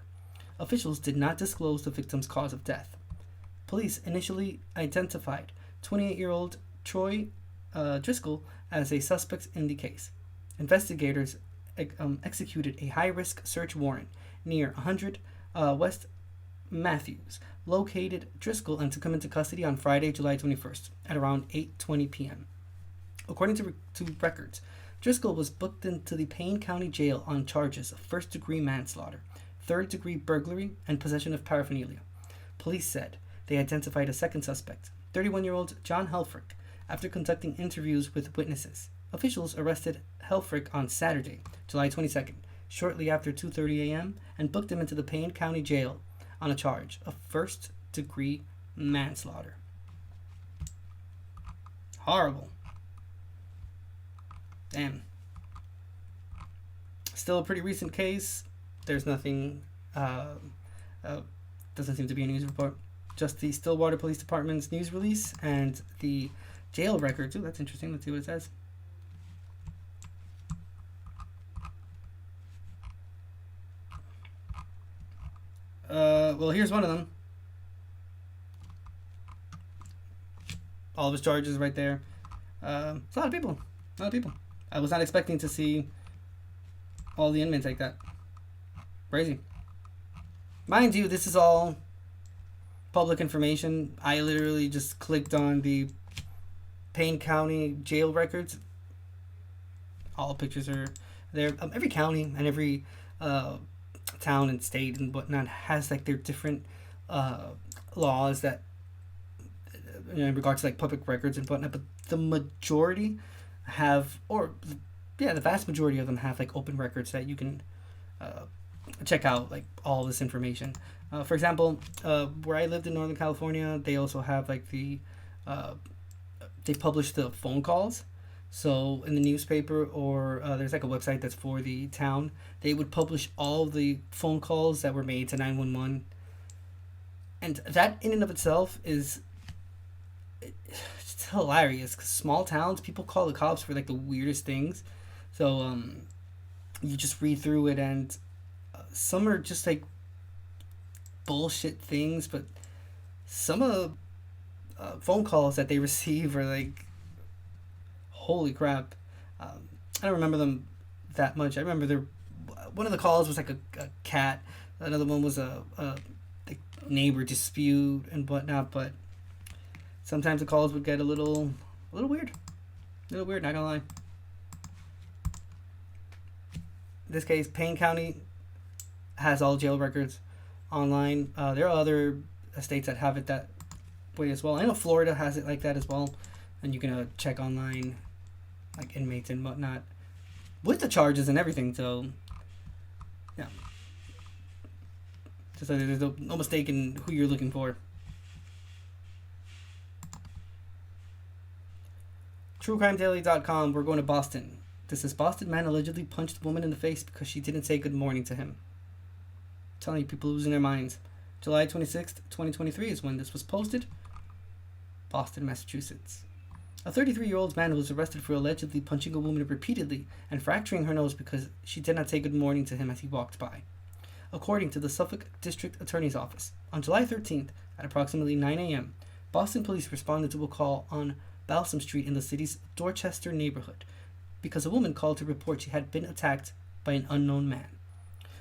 Speaker 1: Officials did not disclose the victim's cause of death. Police initially identified 28-year-old Troy Driscoll as a suspect in the case. Investigators executed a high-risk search warrant near 100 West Matthews, located Driscoll and took him into custody on Friday, July 21st at around 8:20 p.m. According to records, Driscoll was booked into the Payne County Jail on charges of first-degree manslaughter, third-degree burglary, and possession of paraphernalia. Police said they identified a second suspect, 31-year-old John Helfrich, after conducting interviews with witnesses. Officials arrested Helfrich on Saturday, July 22nd, shortly after 2:30 a.m., and booked him into the Payne County Jail on a charge of first-degree manslaughter. Horrible. Damn. Still a pretty recent case. There's nothing, doesn't seem to be a news report. Just the Stillwater Police Department's news release and the jail records. Ooh, that's interesting. Let's see what it says. Well, here's one of them. All of his charges right there. It's a lot of people. A lot of people. I was not expecting to see all the inmates like that. Crazy. Mind you, this is all public information. I literally just clicked on the Payne County jail records. All pictures are there. Every county and every town and state and whatnot has like their different laws that, you know, in regards to like public records and whatnot, but the majority have, or yeah, the vast majority of them have like open records that you can check out like all this information. For example, where I lived in Northern California, they also have like the they publish the phone calls. So in the newspaper, or there's like a website that's for the town, they would publish all the phone calls that were made to 911. And that in and of itself is, it's hilarious, because small towns, people call the cops for like the weirdest things. So you just read through it, and some are just like bullshit things, but some of the phone calls that they receive are like, holy crap. I don't remember them that much. I remember one of the calls was like a cat. Another one was a neighbor dispute and whatnot. But sometimes the calls would get a little weird. Not gonna lie. In this case, Payne County has all jail records online. There are other states that have it that way as well. I know Florida has it like that as well, and you can check online, like inmates and whatnot, with the charges and everything. So, yeah, just so there's no mistake in who you're looking for. TrueCrimeDaily.com. We're going to Boston. This is Boston man allegedly punched a woman in the face because she didn't say good morning to him. I'm telling you, people losing their minds. July 26th, 2023 is when this was posted. Boston, Massachusetts. A 33-year-old man was arrested for allegedly punching a woman repeatedly and fracturing her nose because she did not say good morning to him as he walked by. According to the Suffolk District Attorney's Office, on July 13th at approximately 9 a.m., Boston police responded to a call on Balsam Street in the city's Dorchester neighborhood because a woman called to report she had been attacked by an unknown man.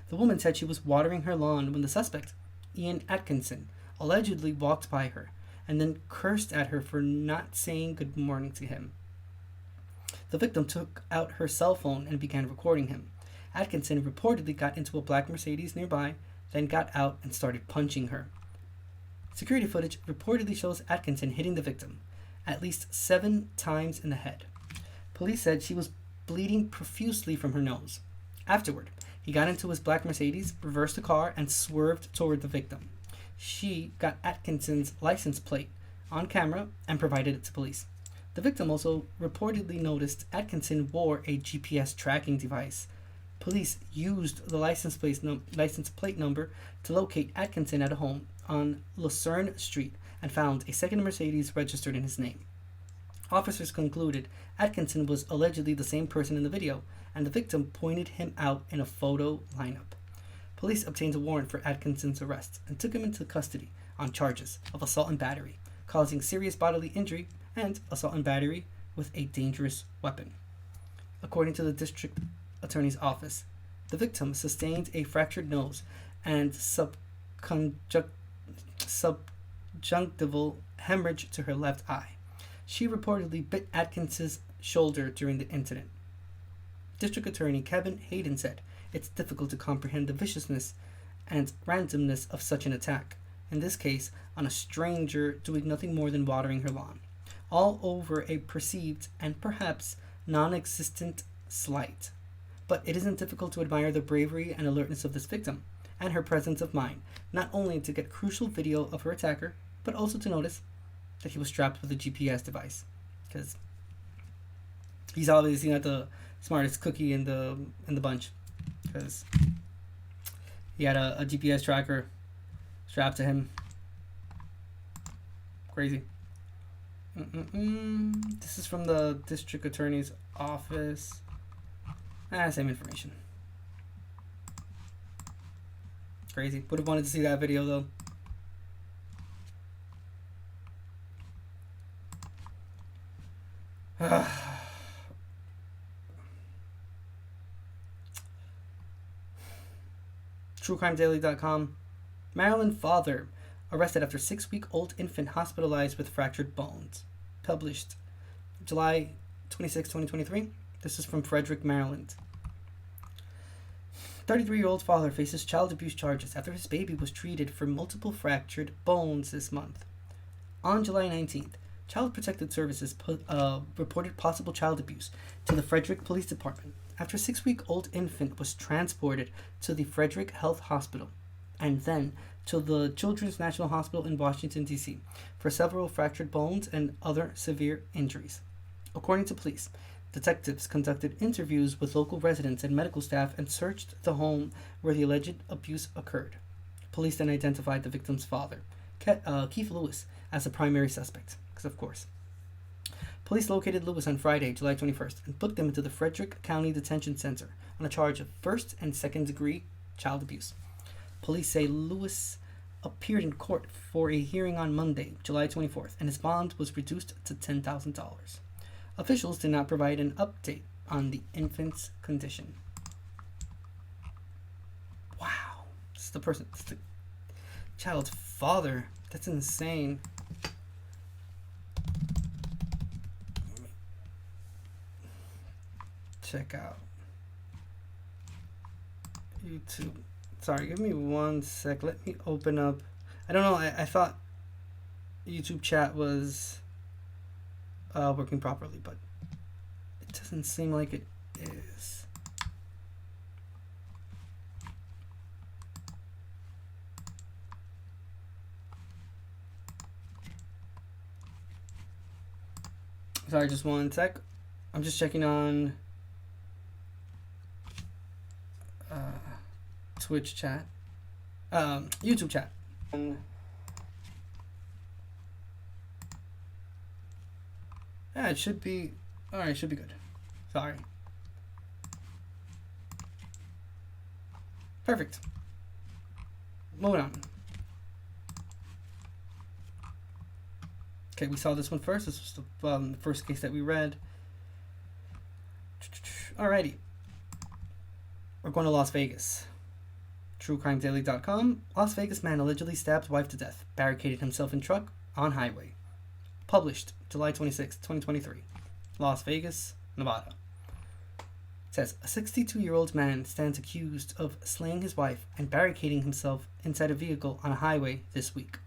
Speaker 1: The woman said she was watering her lawn when the suspect, Ian Atkinson, allegedly walked by her and then cursed at her for not saying good morning to him. The victim took out her cell phone and began recording him. Atkinson reportedly got into a black Mercedes nearby, then got out and started punching her. Security footage reportedly shows Atkinson hitting the victim at least 7 times in the head. Police said she was bleeding profusely from her nose. Afterward, he got into his black Mercedes, reversed the car, and swerved toward the victim. She got Atkinson's license plate on camera and provided it to police. The victim also reportedly noticed Atkinson wore a GPS tracking device. Police used the license plate number to locate Atkinson at a home on Lucerne Street and found a second Mercedes registered in his name. Officers concluded Atkinson was allegedly the same person in the video, and the victim pointed him out in a photo lineup. Police obtained a warrant for Atkinson's arrest and took him into custody on charges of assault and battery, causing serious bodily injury, and assault and battery with a dangerous weapon. According to the district attorney's office, the victim sustained a fractured nose and subjunctival hemorrhage to her left eye. She reportedly bit Atkinson's shoulder during the incident. District Attorney Kevin Hayden said, "It's difficult to comprehend the viciousness and randomness of such an attack, in this case on a stranger doing nothing more than watering her lawn, all over a perceived and perhaps non-existent slight. But it isn't difficult to admire the bravery and alertness of this victim, and her presence of mind, not only to get crucial video of her attacker, but also to notice that he was strapped with a GPS device, because he's obviously not the smartest cookie in the bunch, because he had a GPS tracker strapped to him. Crazy. This is from the district attorney's office. Same information. Crazy. Would have wanted to see that video though. TrueCrimeDaily.com. Maryland father arrested after 6-week-old infant hospitalized with fractured bones. Published July 26, 2023. This is from Frederick, Maryland. 33-year-old father faces child abuse charges after his baby was treated for multiple fractured bones this month. On July 19th, Child Protective Services reported possible child abuse to the Frederick Police Department after a 6-week-old infant was transported to the Frederick Health Hospital and then to the Children's National Hospital in Washington, D.C. for several fractured bones and other severe injuries. According to police, detectives conducted interviews with local residents and medical staff and searched the home where the alleged abuse occurred. Police then identified the victim's father, Keith Lewis, as the primary suspect, because of course. Police located Lewis on Friday, July 21st, and booked him into the Frederick County Detention Center on a charge of first and second degree child abuse. Police say Lewis appeared in court for a hearing on Monday, July 24th, and his bond was reduced to $10,000. Officials did not provide an update on the infant's condition. Wow. This is the child's father. That's insane. Check out YouTube. Sorry, give me 1 sec. Let me open up. I don't know. I thought YouTube chat was working properly, but it doesn't seem like it is. Sorry, just 1 sec. I'm just checking on Twitch chat, YouTube chat. And yeah, it should be, all right, it should be good. Sorry. Perfect. Moving on. Okay, we saw this one first. This was the first case that we read. Alrighty. We're going to Las Vegas. TrueCrimeDaily.com. Las Vegas man allegedly stabbed wife to death. Barricaded himself in truck on highway. Published July 26, 2023. Las Vegas, Nevada. It says, a 62-year-old man stands accused of slaying his wife and barricading himself inside a vehicle on a highway this week,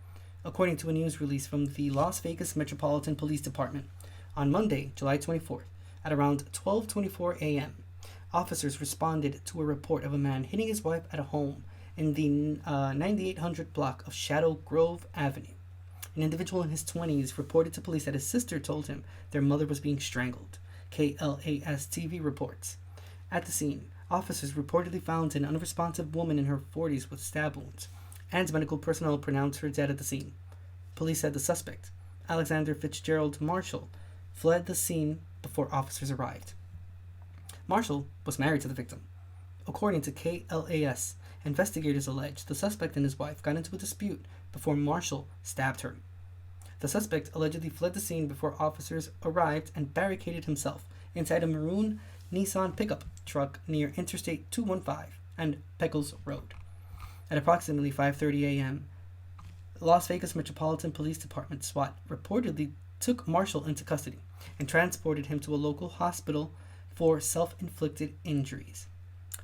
Speaker 1: according to a news release from the Las Vegas Metropolitan Police Department. On Monday, July 24th, at around 12:24 a.m., officers responded to a report of a man hitting his wife at a home in the 9800 block of Shadow Grove Avenue. An individual in his 20s reported to police that his sister told him their mother was being strangled. KLAS TV reports. At the scene, officers reportedly found an unresponsive woman in her 40s with stab wounds, and medical personnel pronounced her dead at the scene. Police said the suspect, Alexander Fitzgerald Marshall, fled the scene before officers arrived. Marshall was married to the victim. According to KLAS, investigators allege the suspect and his wife got into a dispute before Marshall stabbed her. The suspect allegedly fled the scene before officers arrived and barricaded himself inside a maroon Nissan pickup truck near Interstate 215 and Peckles Road. At approximately 5:30 a.m., Las Vegas Metropolitan Police Department SWAT reportedly took Marshall into custody and transported him to a local hospital for self-inflicted injuries.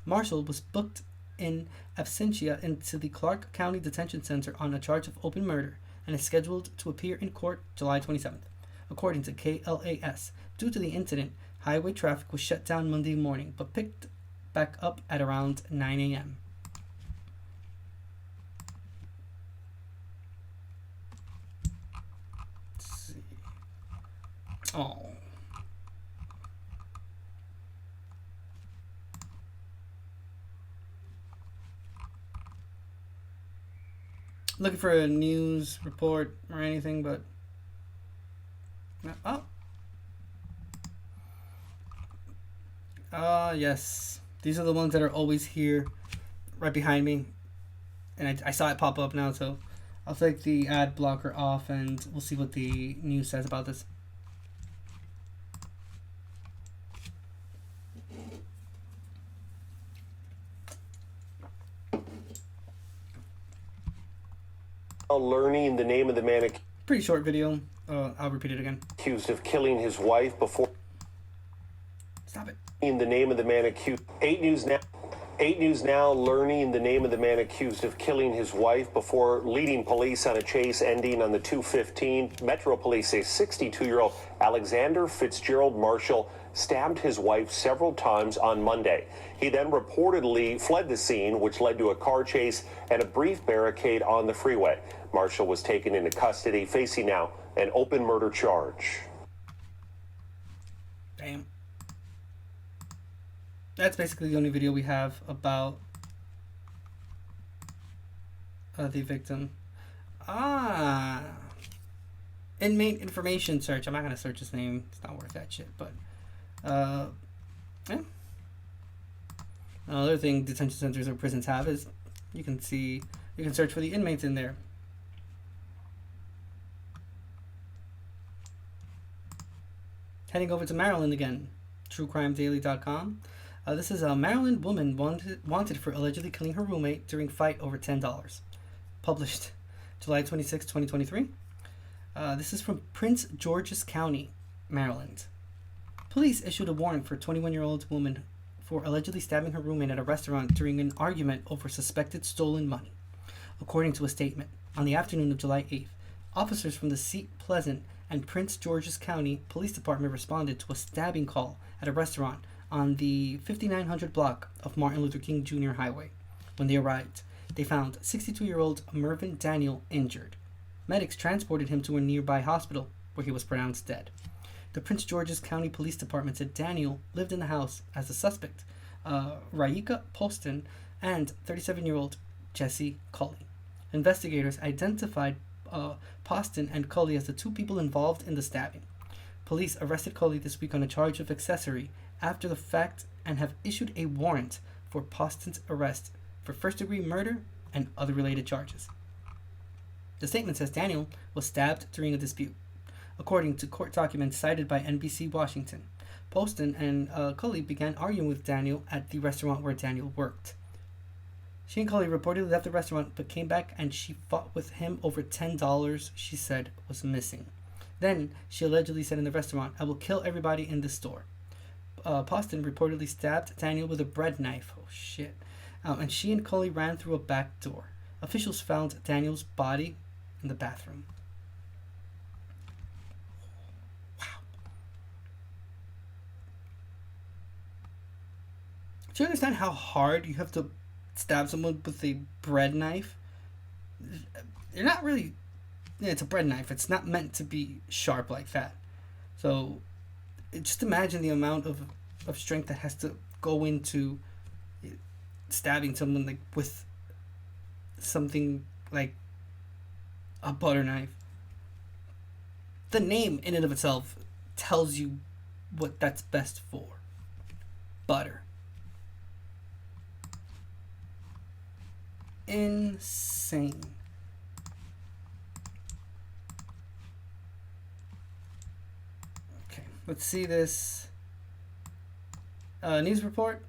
Speaker 1: Marshall was booked in absentia into the Clark County Detention Center on a charge of open murder and is scheduled to appear in court July 27th. According to KLAS, due to the incident, highway traffic was shut down Monday morning but picked back up at around 9 a.m. Let's see. Oh. Looking for a news report or anything, but yes, these are the ones that are always here right behind me, and I saw it pop up now, so I'll take the ad blocker off and we'll see what the news says about this.
Speaker 8: Learning the name of the man
Speaker 1: Pretty short video. I'll repeat it again.
Speaker 8: accused of killing his wife before.
Speaker 1: Stop it.
Speaker 8: The name of the man accused. 8 News Now learning the name of the man accused of killing his wife before leading police on a chase ending on the 215. Metro Police say 62-year-old Alexander Fitzgerald Marshall stabbed his wife several times on Monday. He then reportedly fled the scene, which led to a car chase and a brief barricade on the freeway. Marshall was taken into custody, facing now an open murder charge.
Speaker 1: Damn. That's basically the only video we have about the victim. inmate information search. I'm not gonna search his name. It's not worth that shit. But yeah. Another thing detention centers or prisons have is you can search for the inmates in there. Heading over to Maryland again, TrueCrimeDaily.com. This is a Maryland woman wanted for allegedly killing her roommate during fight over $10. Published July 26, 2023. This is from Prince George's County, Maryland. Police issued a warrant for a 21-year-old woman for allegedly stabbing her roommate at a restaurant during an argument over suspected stolen money. According to a statement, on the afternoon of July 8th, officers from the Seat Pleasant and Prince George's County Police Department responded to a stabbing call at a restaurant on the 5900 block of Martin Luther King Jr. Highway. When they arrived, they found 62-year-old Mervyn Daniel injured. Medics transported him to a nearby hospital, where he was pronounced dead. The Prince George's County Police Department said Daniel lived in the house as a suspect, Raika Poston, and 37-year-old Jesse Cully. Investigators identified Poston and Cully as the two people involved in the stabbing. Police arrested Cully this week on a charge of accessory after the fact and have issued a warrant for Poston's arrest for first-degree murder and other related charges. The statement says Daniel was stabbed during a dispute. According to court documents cited by NBC Washington, Poston and Cully began arguing with Daniel at the restaurant where Daniel worked. She and Cully reportedly left the restaurant but came back and she fought with him over $10 she said was missing. Then, she allegedly said in the restaurant, "I will kill everybody in this store." Poston reportedly stabbed Daniel with a bread knife. Oh shit. And she and Cully ran through a back door. Officials found Daniel's body in the bathroom. Wow. Do you understand how hard you have to stab someone with a bread knife? You're not really... Yeah, it's a bread knife. It's not meant to be sharp like that. So, just imagine the amount of strength that has to go into stabbing someone like with something like a butter knife. The name in and of itself tells you what that's best for. Butter. Insane. Okay, let's see this news report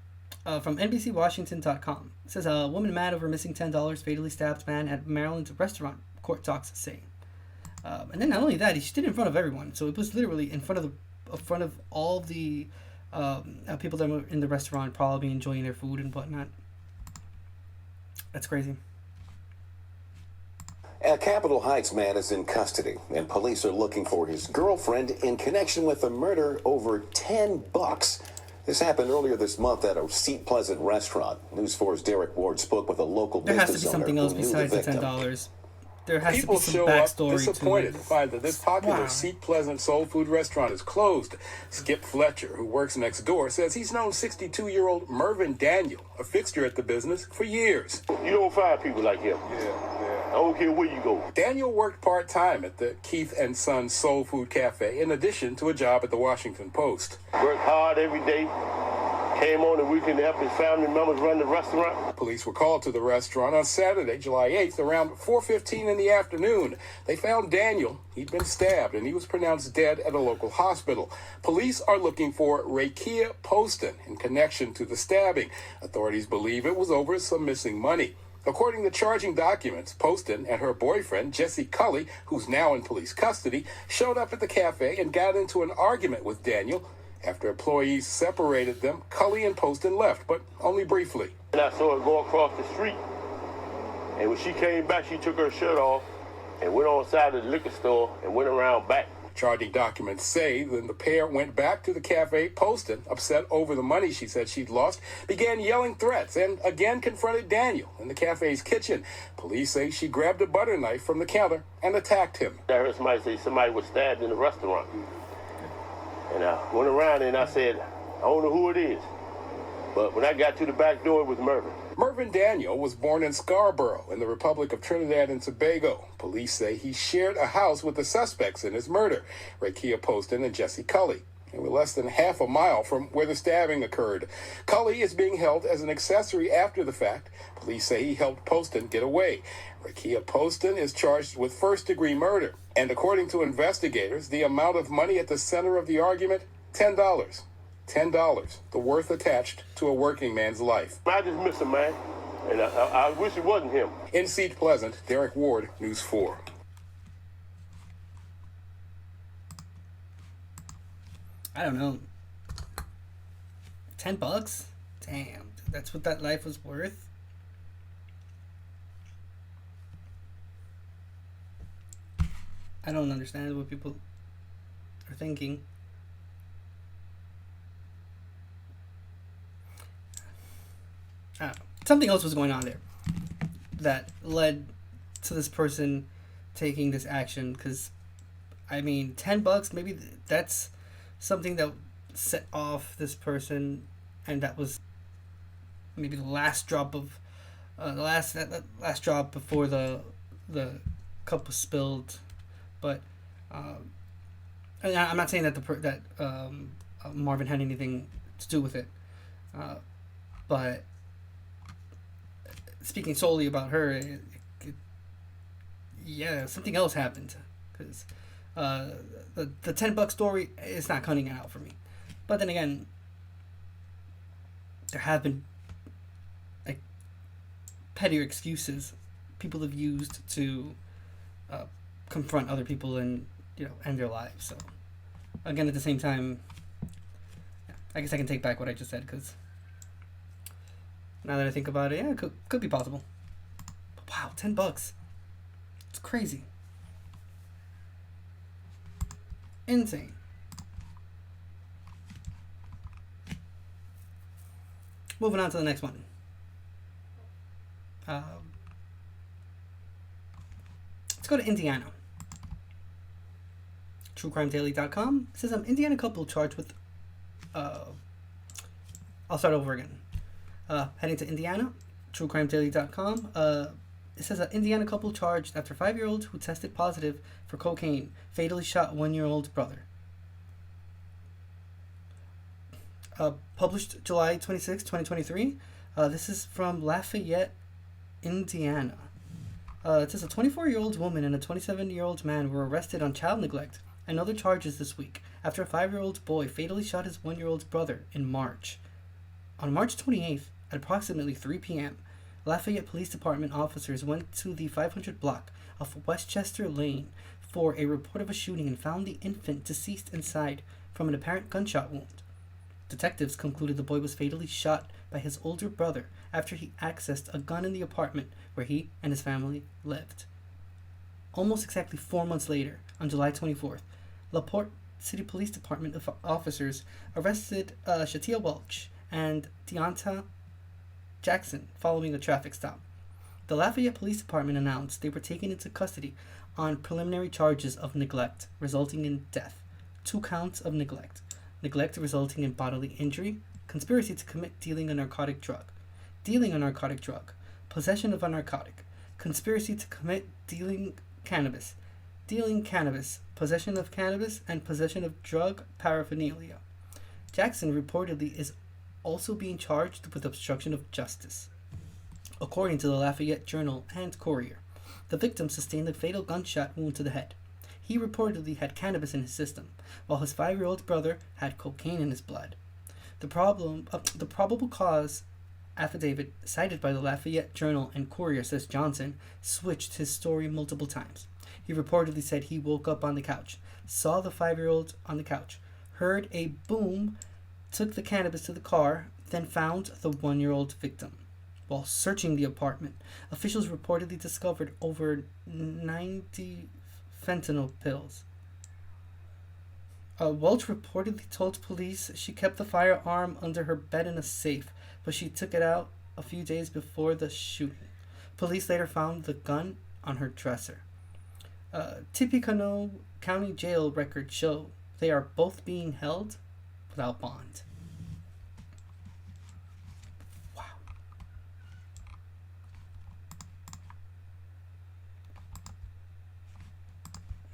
Speaker 1: from NBCWashington.com. It says a woman mad over missing $10 fatally stabbed man at Maryland's restaurant, court talks say. And then not only that, she did it in front of everyone. So it was literally in front of all the people that were in the restaurant, probably enjoying their food and whatnot. That's crazy.
Speaker 9: A Capitol Heights man is in custody, and police are looking for his girlfriend in connection with a murder over $10. This happened earlier this month at a Seat Pleasant restaurant. News 4's Derek Ward spoke with a local
Speaker 1: business owner. There has to be something else besides the $10. There has to be some backstory to it.
Speaker 10: People show up disappointed to find that this popular Seat Pleasant soul food restaurant is closed. Skip Fletcher, who works next door, says he's known 62-year-old Mervyn Daniel, a fixture at the business, for years.
Speaker 11: You don't find people like him.
Speaker 10: Yeah.
Speaker 11: I don't care where you go.
Speaker 10: Daniel worked part-time at the Keith and Sons Soul Food Cafe, in addition to a job at the Washington Post.
Speaker 11: Worked hard every day. Came on the weekend to help his family members run the restaurant.
Speaker 10: Police were called to the restaurant on Saturday, July 8th, around 4:15 in the afternoon. They found Daniel. He'd been stabbed, and he was pronounced dead at a local hospital. Police are looking for Rakia Poston in connection to the stabbing. Authorities believe it was over some missing money. According to charging documents, Poston and her boyfriend, Jesse Cully, who's now in police custody, showed up at the cafe and got into an argument with Daniel. After employees separated them, Cully and Poston left, but only briefly.
Speaker 11: And I saw her go across the street. And when she came back, she took her shirt off and went on side of the liquor store and went around back.
Speaker 10: Charging documents say then the pair went back to the cafe. Poston, upset over the money she said she'd lost, began yelling threats and again confronted Daniel in the cafe's kitchen. Police say she grabbed a butter knife from the counter and attacked him.
Speaker 11: I heard somebody say somebody was stabbed in the restaurant. And I went around and I said, I don't know who it is. But when I got to the back door, it was Mervyn.
Speaker 10: Mervyn Daniel was born in Scarborough in the Republic of Trinidad and Tobago. Police say he shared a house with the suspects in his murder, Rakia Poston and Jesse Cully. They were less than half a mile from where the stabbing occurred. Cully is being held as an accessory after the fact. Police say he helped Poston get away. Rakia Poston is charged with first-degree murder. And according to investigators, the amount of money at the center of the argument, $10. $10, the worth attached to a working man's life.
Speaker 11: I just miss him, man. And I wish it wasn't him.
Speaker 10: In Seat Pleasant, Derek Ward, News 4.
Speaker 1: I don't know. $10? Damn, that's what that life was worth. I don't understand what people are thinking. I don't know. Something else was going on there that led to this person taking this action. Because, I mean, $10, maybe that's something that set off this person, and that was maybe the last drop of the last drop before the cup was spilled. But and I'm not saying that Marvin had anything to do with it, but speaking solely about her, yeah, something else happened, because the $10 story is not cutting it out for me. But then again, there have been like pettier excuses people have used to confront other people and end their lives. So again, at the same time, I guess I can take back what I just said, because now that I think about it, yeah, it could be possible. But wow, $10. It's crazy. Insane. Moving on to the next one. Let's go to Indiana. TrueCrimeDaily.com says Indiana couple charged with. I'll start over again. Heading to Indiana, TrueCrimeDaily.com. It says Indiana couple charged after 5-year-old who tested positive for cocaine fatally shot 1-year-old brother. Published July 26, 2023. This is from Lafayette, Indiana. It says a 24-year-old woman and a 27-year-old man were arrested on child neglect and other charges this week after a 5-year-old boy fatally shot his 1-year-old brother in March. On March 28th, at approximately 3 p.m., Lafayette Police Department officers went to the 500 block of Westchester Lane for a report of a shooting and found the infant deceased inside from an apparent gunshot wound. Detectives concluded the boy was fatally shot by his older brother after he accessed a gun in the apartment where he and his family lived. Almost exactly 4 months later, on July 24th, LaPorte City Police Department officers arrested Shatia Welch and Deonta Jackson following a traffic stop. The Lafayette Police Department announced they were taken into custody on preliminary charges of neglect resulting in death, 2 counts of neglect resulting in bodily injury, conspiracy to commit dealing a narcotic drug, possession of a narcotic, conspiracy to commit dealing cannabis, possession of cannabis, and possession of drug paraphernalia. Jackson reportedly is also being charged with obstruction of justice. According to the Lafayette Journal and Courier, the victim sustained a fatal gunshot wound to the head. He reportedly had cannabis in his system, while his 5-year-old brother had cocaine in his blood. The probable cause affidavit cited by the Lafayette Journal and Courier says Johnson switched his story multiple times. He reportedly said he woke up on the couch, saw the 5-year-old on the couch, heard a boom, took the cannabis to the car, then found the 1-year-old victim. While searching the apartment, officials reportedly discovered over 90 fentanyl pills. Welch reportedly told police she kept the firearm under her bed in a safe, but she took it out a few days before the shooting. Police later found the gun on her dresser. Tippecanoe County Jail records show they are both being held without bond. Wow.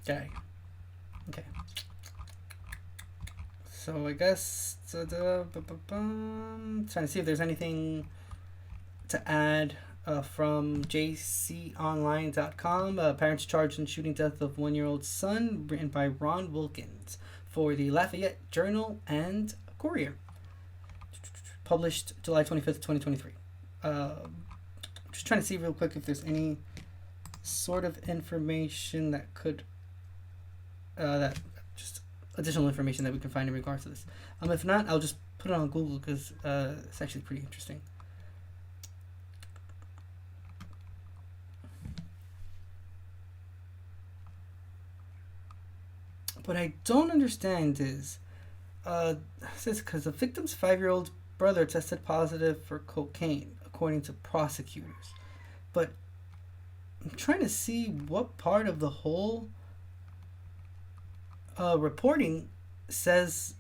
Speaker 1: Okay. Okay. So I guess trying to see if there's anything to add from jconline.com. Parents charged in shooting death of 1-year-old son, written by Ron Wilkins for the Lafayette Journal and Courier. Published July 25th, 2023. Just trying to see real quick if there's any sort of information that could that just additional information that we can find in regards to this. If not, I'll just put it on Google because it's actually pretty interesting. What I don't understand is, it says because the victim's 5-year-old brother tested positive for cocaine, according to prosecutors. But I'm trying to see what part of the whole reporting says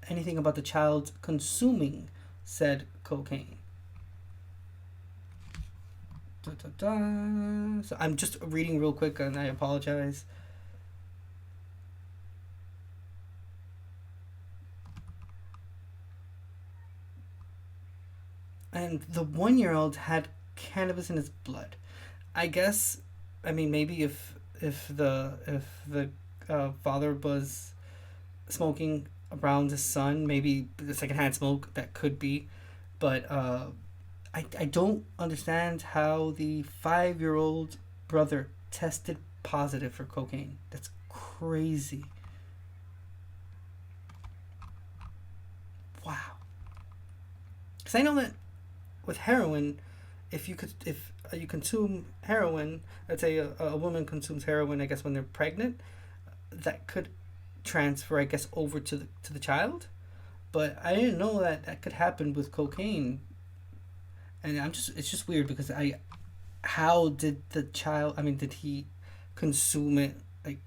Speaker 1: anything about the child consuming said cocaine. So I'm just reading real quick, and I apologize. And the 1-year-old had cannabis in his blood. I guess, I mean, maybe if the father was smoking around his son, maybe the secondhand smoke, that could be. But I don't understand how the 5-year-old brother tested positive for cocaine. That's crazy. Wow. Because I know that with heroin, if you consume heroin, let's say a woman consumes heroin, I guess when they're pregnant, that could transfer, I guess, over to the child. But I didn't know that could happen with cocaine, and it's just weird because how did the child? I mean, did he consume it, like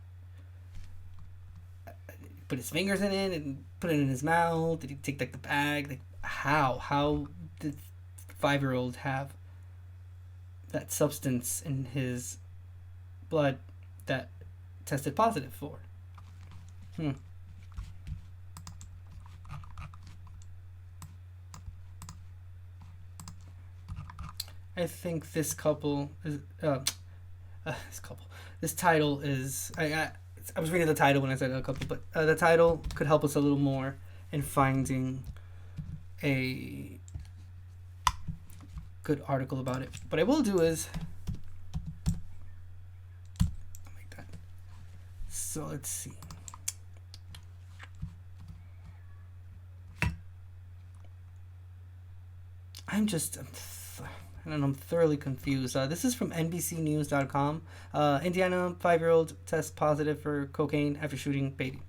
Speaker 1: put his fingers in it and put it in his mouth? Did he take like the bag? Like how did 5-year-old have that substance in his blood that tested positive for? I think this couple is this title is I was reading the title when I said a couple, but the title could help us a little more in finding a good article about it. What I will do is like that. So let's see. I'm thoroughly confused. This is from NBCnews.com. Indiana 5-year-old tests positive for cocaine after shooting baby.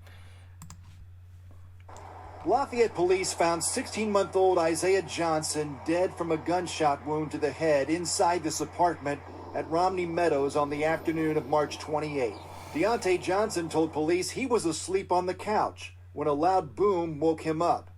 Speaker 12: Lafayette police found 16-month-old Isaiah Johnson dead from a gunshot wound to the head inside this apartment at Romney Meadows on the afternoon of March 28. Deontay Johnson told police he was asleep on the couch when a loud boom woke him up.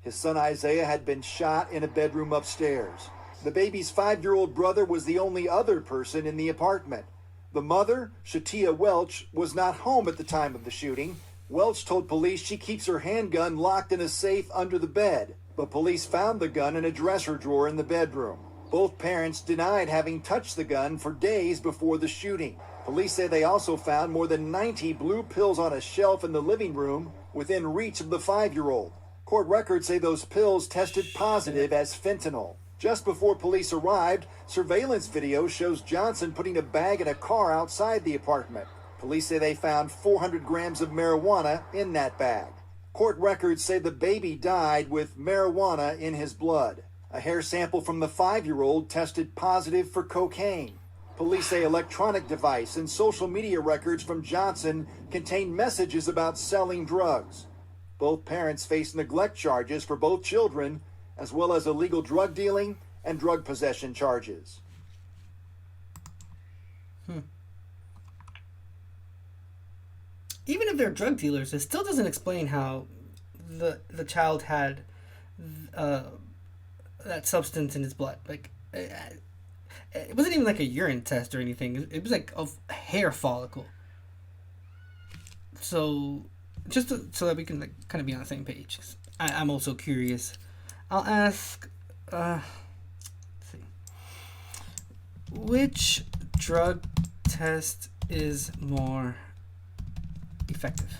Speaker 12: His son Isaiah had been shot in a bedroom upstairs. The baby's 5-year-old brother was the only other person in the apartment. The mother, Shatia Welch, was not home at the time of the shooting. Welch told police she keeps her handgun locked in a safe under the bed, but police found the gun in a dresser drawer in the bedroom. Both parents denied having touched the gun for days before the shooting. Police say they also found more than 90 blue pills on a shelf in the living room within reach of the 5-year-old. Court records say those pills tested positive as fentanyl. Just before police arrived, surveillance video shows Johnson putting a bag in a car outside the apartment. Police say they found 400 grams of marijuana in that bag. Court records say the baby died with marijuana in his blood. A hair sample from the 5-year-old tested positive for cocaine. Police say electronic device and social media records from Johnson contain messages about selling drugs. Both parents face neglect charges for both children, as well as illegal drug dealing and drug possession charges.
Speaker 1: Even if they're drug dealers, it still doesn't explain how the child had that substance in his blood. Like, it wasn't even like a urine test or anything. It was like a hair follicle. So just so that we can like kind of be on the same page, 'cause I'm also curious. I'll ask. Let's see. Which drug test is more effective?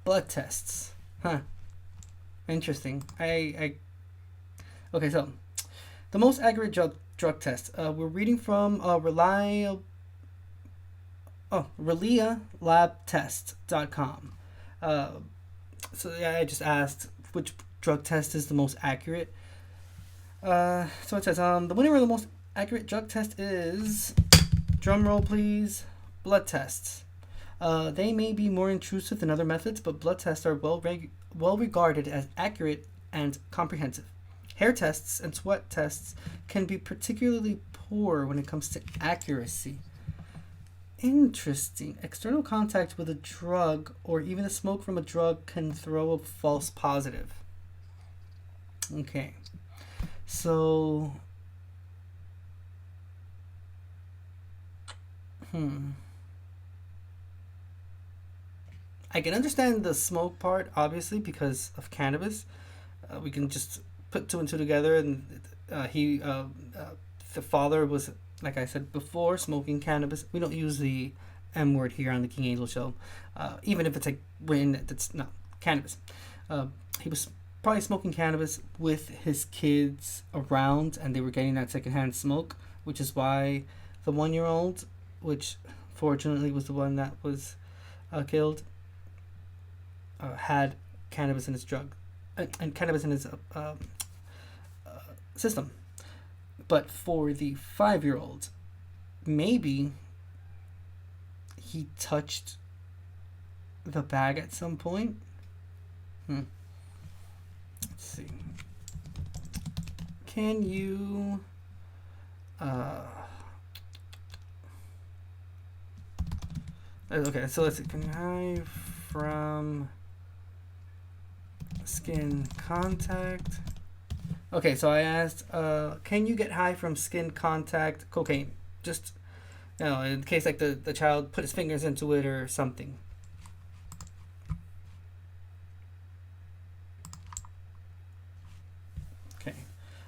Speaker 1: Blood tests. Huh. Interesting. Okay, so the most accurate drug test. We're reading from ReliaLabTest.com. So yeah, I just asked which drug test is the most accurate. So it says the winner of the most accurate drug test is, drum roll please, blood tests. They may be more intrusive than other methods, but blood tests are well regarded as accurate and comprehensive. Hair tests and sweat tests can be particularly poor when it comes to accuracy. Interesting. External contact with a drug or even the smoke from a drug can throw a false positive. Okay. So, I can understand the smoke part, obviously, because of cannabis. We can just put two and two together, and the father was, like I said before, smoking cannabis. We don't use the M word here on the King Angel Show, even if it's like when that's not cannabis. He was probably smoking cannabis with his kids around, and they were getting that secondhand smoke, which is why the 1-year-old, which fortunately was the one that was killed, had cannabis in his drug and cannabis in his system. But for the 5-year-old, maybe he touched the bag at some point. Let's see. Can you okay, so let's see. Can you hide from skin contact? Okay, so I asked, can you get high from skin contact cocaine? Just, in case like the child put his fingers into it or something. Okay.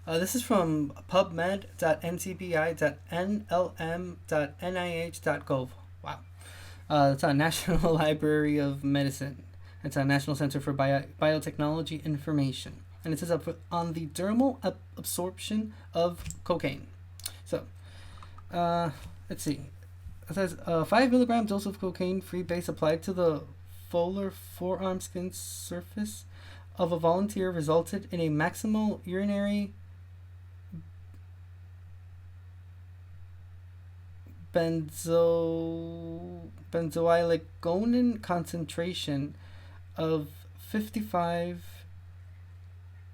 Speaker 1: This is from pubmed.ncbi.nlm.nih.gov. Wow. It's a National Library of Medicine. It's a National Center for Biotechnology Information. And it says on the dermal absorption of cocaine. So, let's see. It says 5 milligram dose of cocaine-free base applied to the volar forearm skin surface of a volunteer resulted in a maximal urinary benzoyligonin concentration of 55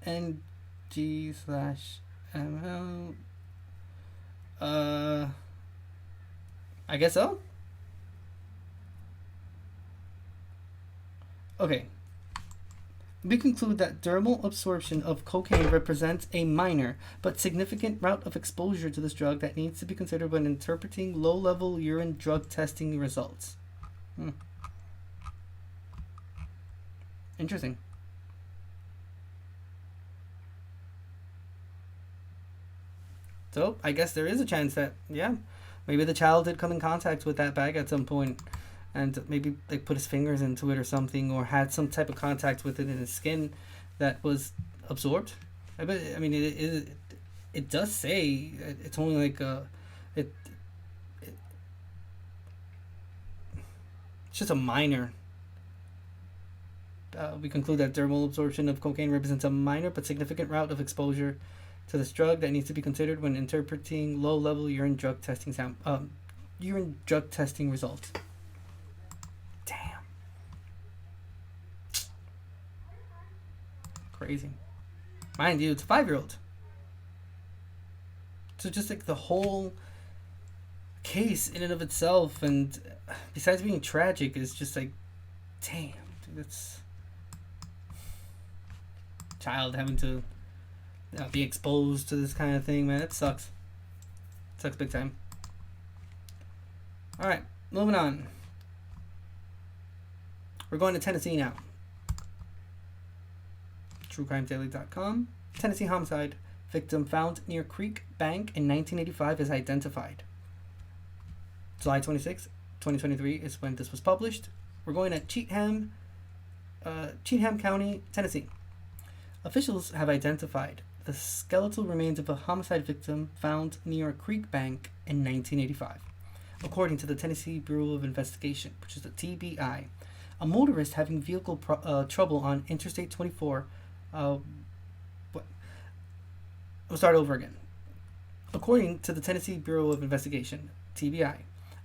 Speaker 1: NG/ml. I guess so. Okay. We conclude that dermal absorption of cocaine represents a minor but significant route of exposure to this drug that needs to be considered when interpreting low-level urine drug testing results. Interesting. So, I guess there is a chance that, yeah, maybe the child did come in contact with that bag at some point, and maybe they put his fingers into it or something, or had some type of contact with it in his skin that was absorbed. I mean, it does say it's only like it's just a minor. We conclude that dermal absorption of cocaine represents a minor but significant route of exposure to this drug that needs to be considered when interpreting low-level urine drug testing results. Damn. Crazy. Mind you, it's a 5-year-old. So just like the whole case in and of itself, and besides being tragic, is just like, damn, dude, that's child having to be exposed to this kind of thing, man. It sucks. It sucks big time. Alright, moving on. We're going to Tennessee now. TrueCrimeDaily.com. Tennessee homicide. Victim found near Creek Bank in 1985 is identified. July 26, 2023 is when this was published. We're going to Cheatham County, Tennessee. Officials have identified the skeletal remains of a homicide victim found near a creek bank in 1985. According to the Tennessee Bureau of Investigation, which is the TBI, a motorist having vehicle trouble on Interstate 24. We'll start over again. According to the Tennessee Bureau of Investigation, TBI,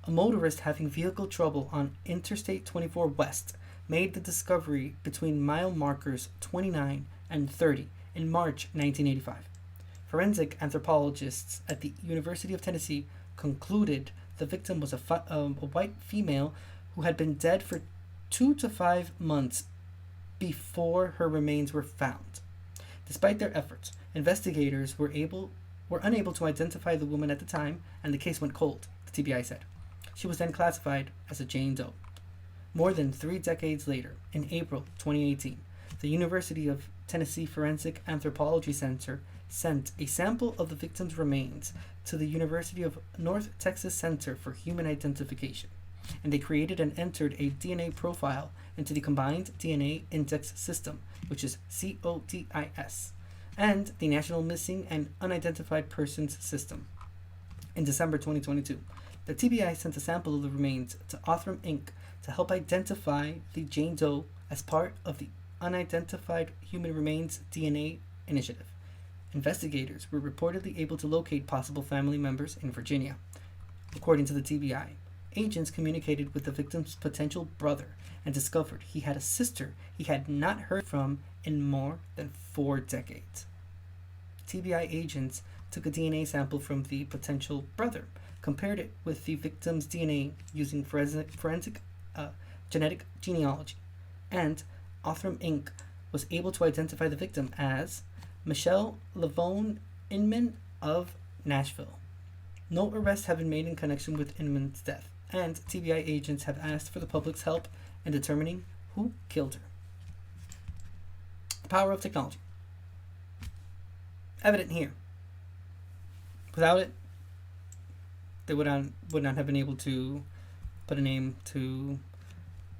Speaker 1: a motorist having vehicle trouble on Interstate 24 West made the discovery between mile markers 29 and 30 in March 1985. Forensic anthropologists at the University of Tennessee concluded the victim was a white female who had been dead for 2 to 5 months before her remains were found. Despite their efforts, investigators were unable to identify the woman at the time, and the case went cold, the TBI said. She was then classified as a Jane Doe. More than 3 decades later, in April 2018, the University of Tennessee Forensic Anthropology Center sent a sample of the victim's remains to the University of North Texas Center for Human Identification, and they created and entered a DNA profile into the Combined DNA Index System, which is CODIS, and the National Missing and Unidentified Persons System. In December 2022, the TBI sent a sample of the remains to Othram Inc. to help identify the Jane Doe as part of the Unidentified Human Remains DNA Initiative. Investigators were reportedly able to locate possible family members in Virginia. According to the TBI, agents communicated with the victim's potential brother and discovered he had a sister he had not heard from in more than 4 decades. TBI agents took a DNA sample from the potential brother, compared it with the victim's DNA using forensic genetic genealogy, and Othram Inc. was able to identify the victim as Michelle Lavone Inman of Nashville. No arrests have been made in connection with Inman's death, and TBI agents have asked for the public's help in determining who killed her. The power of technology. Evident here. Without it, they would not have been able to put a name to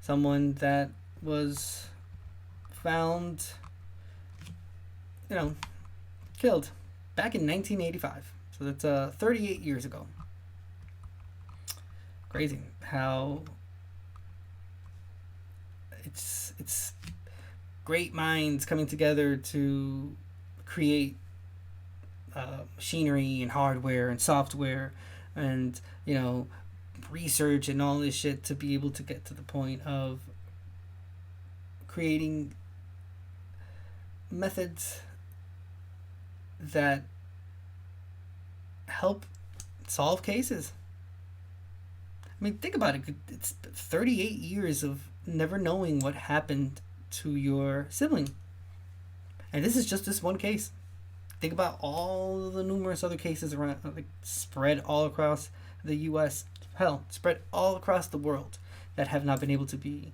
Speaker 1: someone that was found, killed back in 1985. So that's 38 years ago. Crazy how it's great minds coming together to create machinery and hardware and software and research and all this shit to be able to get to the point of creating methods that help solve cases. I mean, think about it. It's 38 years of never knowing what happened to your sibling. And this is just this one case. Think about all the numerous other cases around, spread all across the U.S., hell, spread all across the world that have not been able to be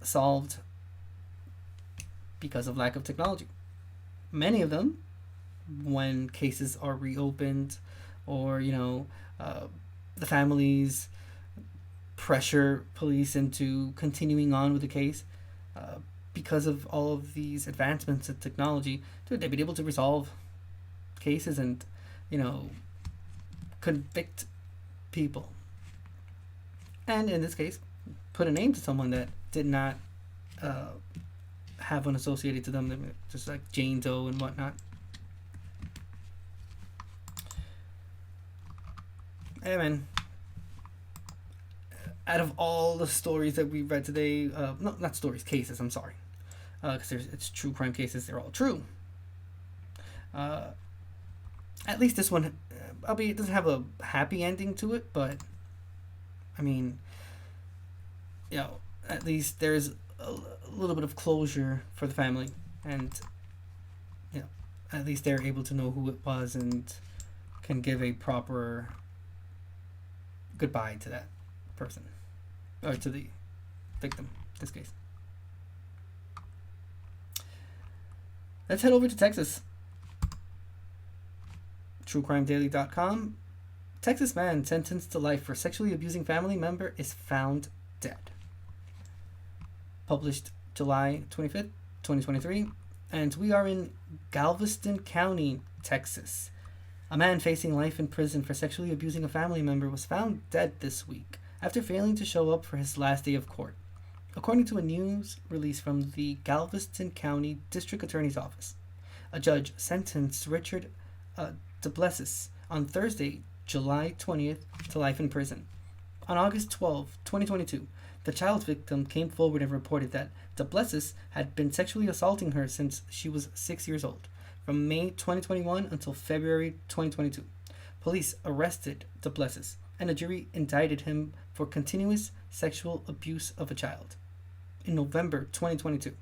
Speaker 1: solved because of lack of technology. Many of them, when cases are reopened or, the families pressure police into continuing on with the case, because of all of these advancements in technology, they've been able to resolve cases and, convict people. And in this case, put a name to someone that did not have one associated to them, just like Jane Doe and whatnot. Hey man, out of all the stories that we read today, no, not stories, cases, I'm sorry, because it's true crime cases, they're all true. At least this one, albeit it doesn't have a happy ending to it, but I mean, at least there's a little bit of closure for the family, and at least they're able to know who it was and can give a proper goodbye to that person, or to the victim, this case. Let's head over to Texas. TrueCrimeDaily.com. Texas man sentenced to life for sexually abusing family member is found dead. Published July 25th, 2023. And we are in Galveston County, Texas. A man facing life in prison for sexually abusing a family member was found dead this week after failing to show up for his last day of court, according to a news release from the Galveston County District Attorney's Office. A judge sentenced Richard Duplessis on Thursday, July 20th, to life in prison. On August 12, 2022, the child victim came forward and reported that Duplessis had been sexually assaulting her since she was 6 years old, from May 2021 until February 2022. Police arrested Duplessis, and a jury indicted him for continuous sexual abuse of a child. In November 2022,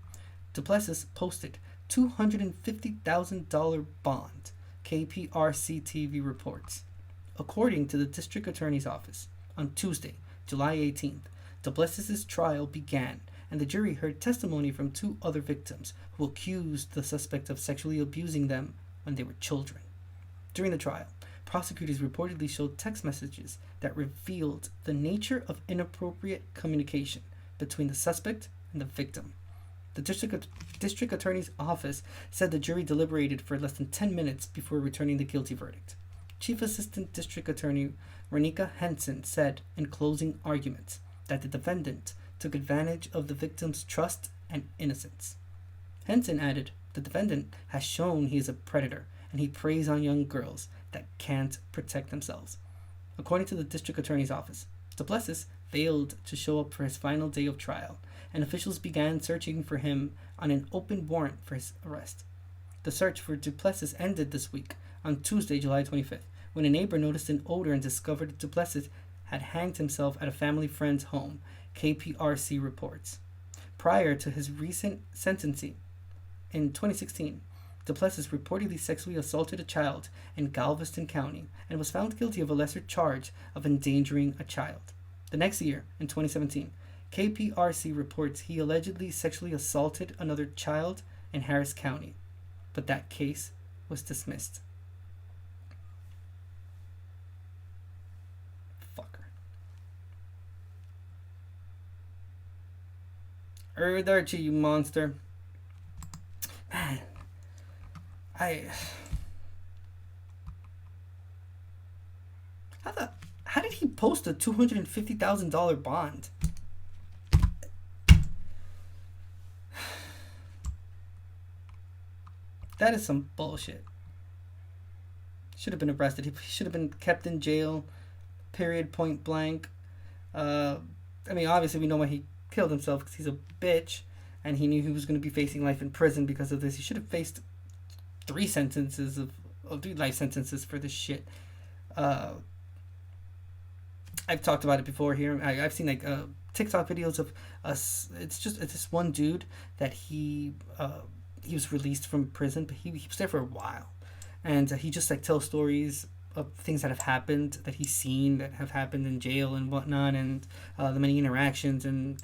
Speaker 1: Duplessis posted $250,000 bond, KPRC TV reports. According to the District Attorney's Office, on Tuesday, July 18th, Duplessis' trial began, and the jury heard testimony from 2 other victims who accused the suspect of sexually abusing them when they were children. During the trial, prosecutors reportedly showed text messages that revealed the nature of inappropriate communication between the suspect and the victim. The district attorney's office said the jury deliberated for less than 10 minutes before returning the guilty verdict. Chief Assistant District Attorney Renika Henson said in closing arguments that the defendant took advantage of the victim's trust and innocence. Henson added, the defendant has shown he is a predator and he preys on young girls that can't protect themselves. According to the district attorney's office, Duplessis failed to show up for his final day of trial, and officials began searching for him on an open warrant for his arrest. The search for Duplessis ended this week on Tuesday, July 25th, when a neighbor noticed an odor and discovered Duplessis had hanged himself at a family friend's home, KPRC reports. Prior to his recent sentencing in 2016, Duplessis reportedly sexually assaulted a child in Galveston County and was found guilty of a lesser charge of endangering a child. The next year, in 2017, KPRC reports he allegedly sexually assaulted another child in Harris County, but that case was dismissed. Fucker. Archie, you monster. Man. How did he post a $250,000 bond? That is some bullshit. Should have been arrested. He should have been kept in jail. Period. Point blank. I mean, obviously we know why he killed himself, because he's a bitch, and he knew he was going to be facing life in prison because of this. He should have faced 3 sentences of 3 life sentences for this shit. I've talked about it before here. I've seen like TikTok videos of us. It's this one dude that he was released from prison, but he was there for a while, and he just like tells stories of things that have happened, that he's seen, that have happened in jail and whatnot, and the many interactions and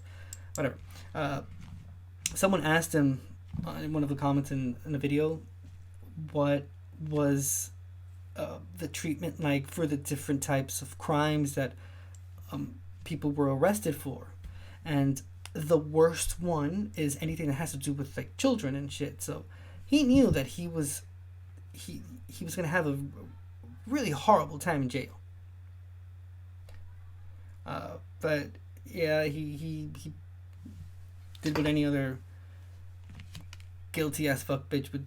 Speaker 1: whatever. Someone asked him in one of the comments in the video, what was the treatment like for the different types of crimes that people were arrested for, and the worst one is anything that has to do with like children and shit. So he knew that he was gonna have a really horrible time in jail. But yeah, he did what any other guilty ass fuck bitch would,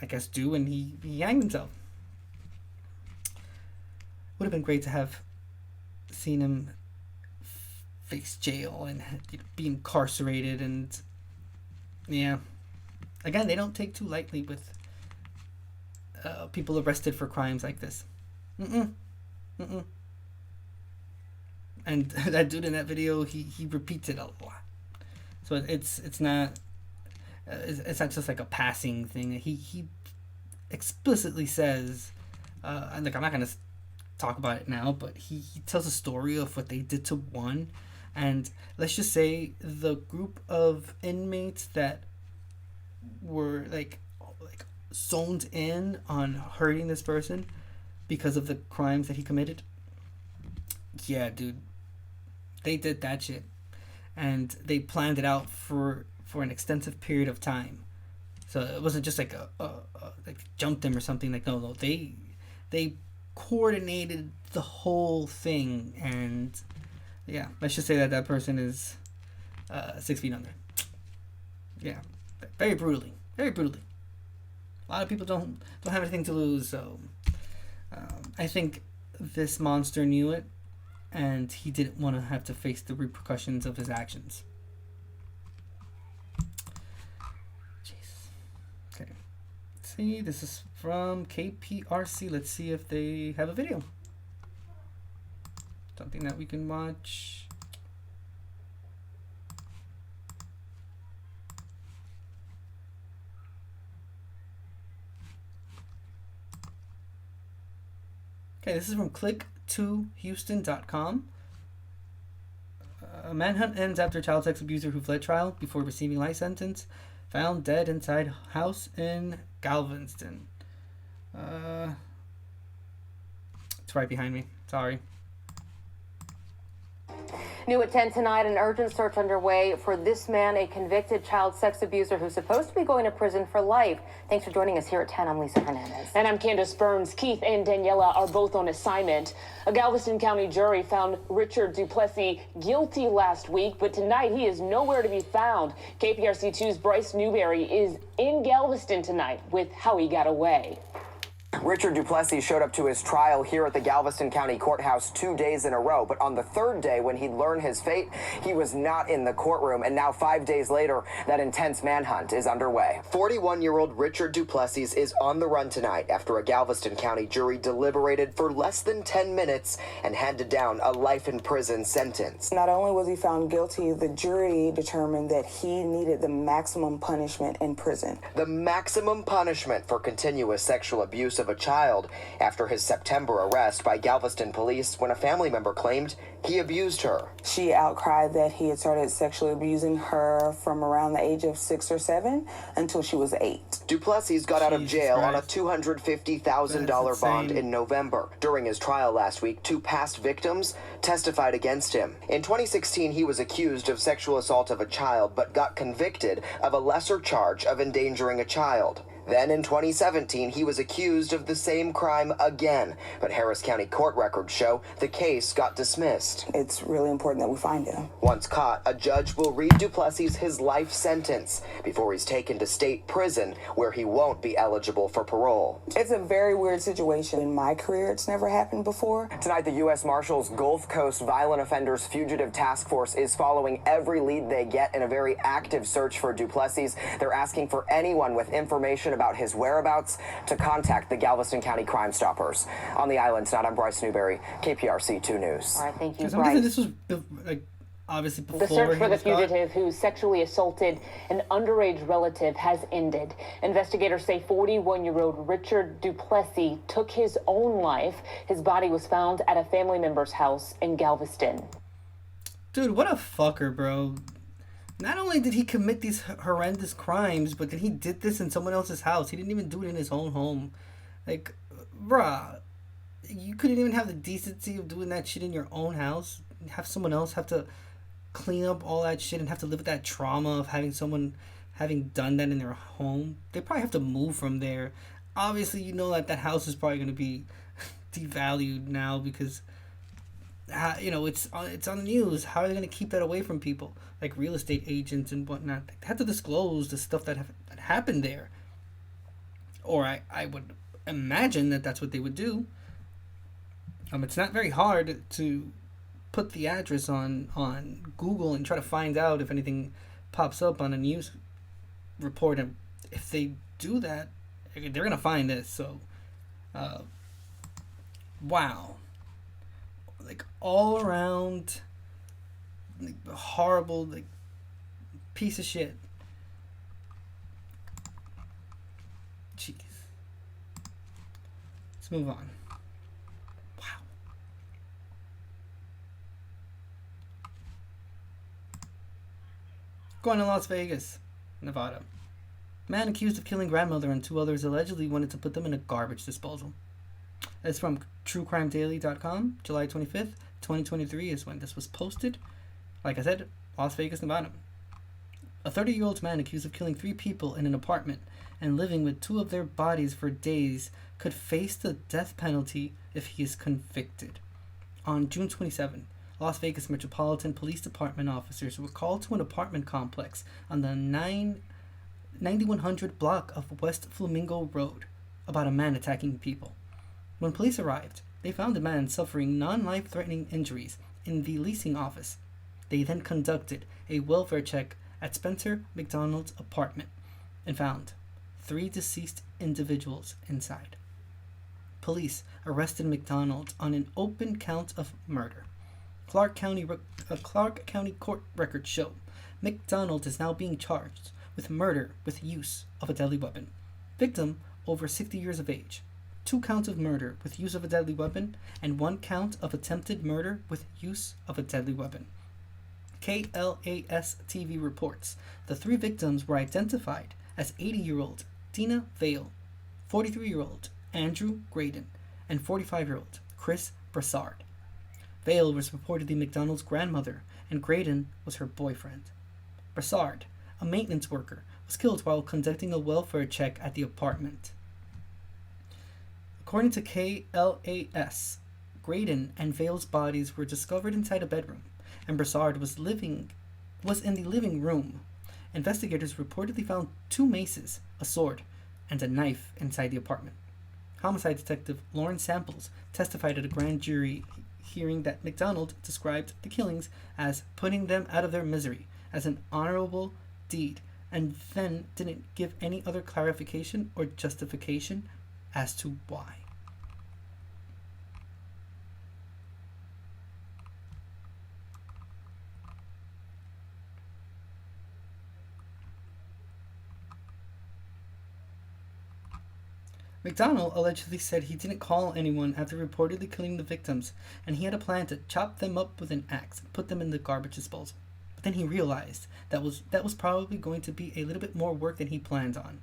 Speaker 1: I guess, do, and he hanged himself. Would have been great to have seen him face jail and be incarcerated, and yeah, again, they don't take too lightly with people arrested for crimes like this. And that dude in that video, he repeats it a lot, so it's not just like a passing thing. He explicitly says, and like, I'm not gonna talk about it now, but he tells a story of what they did to one And let's just say the group of inmates that were like zoned in on hurting this person because of the crimes that he committed. Yeah, dude, they did that shit, and they planned it out for an extensive period of time. So it wasn't just like like jumped him or something. Like no, they coordinated the whole thing, and yeah, let's just say that person is 6 feet under. Yeah, very brutally, very brutally. A lot of people don't have anything to lose, so I think this monster knew it, and he didn't want to have to face the repercussions of his actions. Jeez. Okay. Let's see, this is from KPRC. Let's see if they have a video. Something that we can watch. Okay, this is from click2houston.com. A manhunt ends after child sex abuser who fled trial before receiving life sentence found dead inside house in Galveston. It's right behind me. Sorry.
Speaker 6: New at 10 tonight, an urgent search underway for this man, a convicted child sex abuser who's supposed to be going to prison for life. Thanks for joining us here at 10. I'm Lisa Hernandez.
Speaker 13: And I'm Candace Burns. Keith and Daniela are both on assignment. A Galveston County jury found Richard Duplessis guilty last week, but tonight he is nowhere to be found. KPRC 2's Bryce Newberry is in Galveston tonight with how he got away.
Speaker 14: Richard Duplessis showed up to his trial here at the Galveston County Courthouse 2 days in a row, but on the third day, when he'd learned his fate, he was not in the courtroom, and now 5 days later, that intense manhunt is underway. 41-year-old Richard Duplessis is on the run tonight after a Galveston County jury deliberated for less than 10 minutes and handed down a life in prison sentence.
Speaker 15: Not only was he found guilty, the jury determined that he needed the maximum punishment in prison.
Speaker 14: The maximum punishment for continuous sexual abuse of a child after his September arrest by Galveston police when a family member claimed he abused her.
Speaker 15: She outcried that he had started sexually abusing her from around the age of 6 or 7 until she was 8.
Speaker 14: Duplessis got out of jail on a $250,000 bond in November. During his trial last week, 2 past victims testified against him. In 2016, he was accused of sexual assault of a child, but got convicted of a lesser charge of endangering a child. Then in 2017, he was accused of the same crime again, but Harris County court records show the case got dismissed.
Speaker 15: It's really important that we find him.
Speaker 14: Once caught, a judge will read Duplessis his life sentence before he's taken to state prison, where he won't be eligible for parole.
Speaker 15: It's a very weird situation. In my career, it's never happened before.
Speaker 14: Tonight, the U.S. Marshals Gulf Coast Violent Offenders Fugitive Task Force is following every lead they get in a very active search for Duplessis. They're asking for anyone with information about his whereabouts to contact the Galveston County Crime Stoppers. On the island tonight, I'm Bryce Newberry, KPRC 2 News.
Speaker 6: All right, thank you,
Speaker 1: I'm guessing this was obviously before
Speaker 13: the search for the
Speaker 1: he was caught.
Speaker 13: fugitive who sexually assaulted an underage relative has ended. Investigators say 41-year-old Richard Duplessis took his own life. His body was found at a family member's house in Galveston.
Speaker 1: Dude, what a fucker, bro. Not only did he commit these horrendous crimes, but then he did this in someone else's house. He didn't even do it in his own home. Like, bruh, you couldn't even have the decency of doing that shit in your own house. Have someone else have to clean up all that shit and have to live with that trauma of having someone having done that in their home. They probably have to move from there. Obviously, you know that house is probably going to be devalued now because, you know, it's on the news. How are they going to keep that away from people? Like real estate agents and whatnot. They have to disclose the stuff that happened there. Or I would imagine that that's what they would do. It's not very hard to put the address on Google and try to find out if anything pops up on a news report. And if they do that, they're going to find this. So, wow. Like all around like horrible like piece of shit. Jeez. Let's move on. Wow. Going to Las Vegas, Nevada. Man accused of killing grandmother and 2 others allegedly wanted to put them in a garbage disposal. That's from TrueCrimeDaily.com, July 25th, 2023 is when this was posted. Like I said, Las Vegas, Nevada. A 30-year-old man accused of killing 3 people in an apartment and living with 2 of their bodies for days could face the death penalty if he is convicted. On June 27, Las Vegas Metropolitan Police Department officers were called to an apartment complex on the 9100 block of West Flamingo Road about a man attacking people. When police arrived, they found a man suffering non-life-threatening injuries in the leasing office. They then conducted a welfare check at Spencer McDonald's apartment and found 3 deceased individuals inside. Police arrested McDonald on an open count of murder. Clark County court records show McDonald is now being charged with murder with use of a deadly weapon. Victim over 60 years of age. 2 counts of murder with use of a deadly weapon and 1 count of attempted murder with use of a deadly weapon. KLAS TV reports the 3 victims were identified as 80-year-old Dina Vale, 43-year-old Andrew Graydon, and 45-year-old Chris Brassard. Vale was reportedly McDonald's grandmother, and Graydon was her boyfriend. Brassard, a maintenance worker, was killed while conducting a welfare check at the apartment. According to KLAS, Graydon and Vale's bodies were discovered inside a bedroom, and Brassard was in the living room. Investigators reportedly found 2 maces, a sword, and a knife inside the apartment. Homicide detective Lauren Samples testified at a grand jury hearing that McDonald described the killings as putting them out of their misery as an honorable deed, and then didn't give any other clarification or justification as to why. McDonald allegedly said he didn't call anyone after reportedly killing the victims, and he had a plan to chop them up with an axe and put them in the garbage disposal. But then he realized that was probably going to be a little bit more work than he planned on.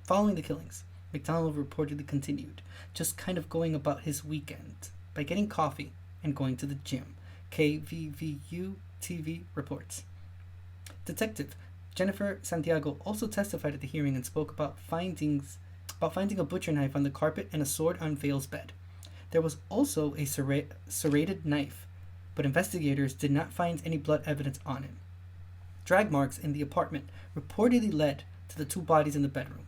Speaker 1: Following the killings, McDonald reportedly continued, just kind of going about his weekend by getting coffee and going to the gym. KVVU TV reports. Detective Jennifer Santiago also testified at the hearing and spoke about finding a butcher knife on the carpet and a sword on Vale's bed. There was also a serrated knife, but investigators did not find any blood evidence on him. Drag marks in the apartment reportedly led to the 2 bodies in the bedroom.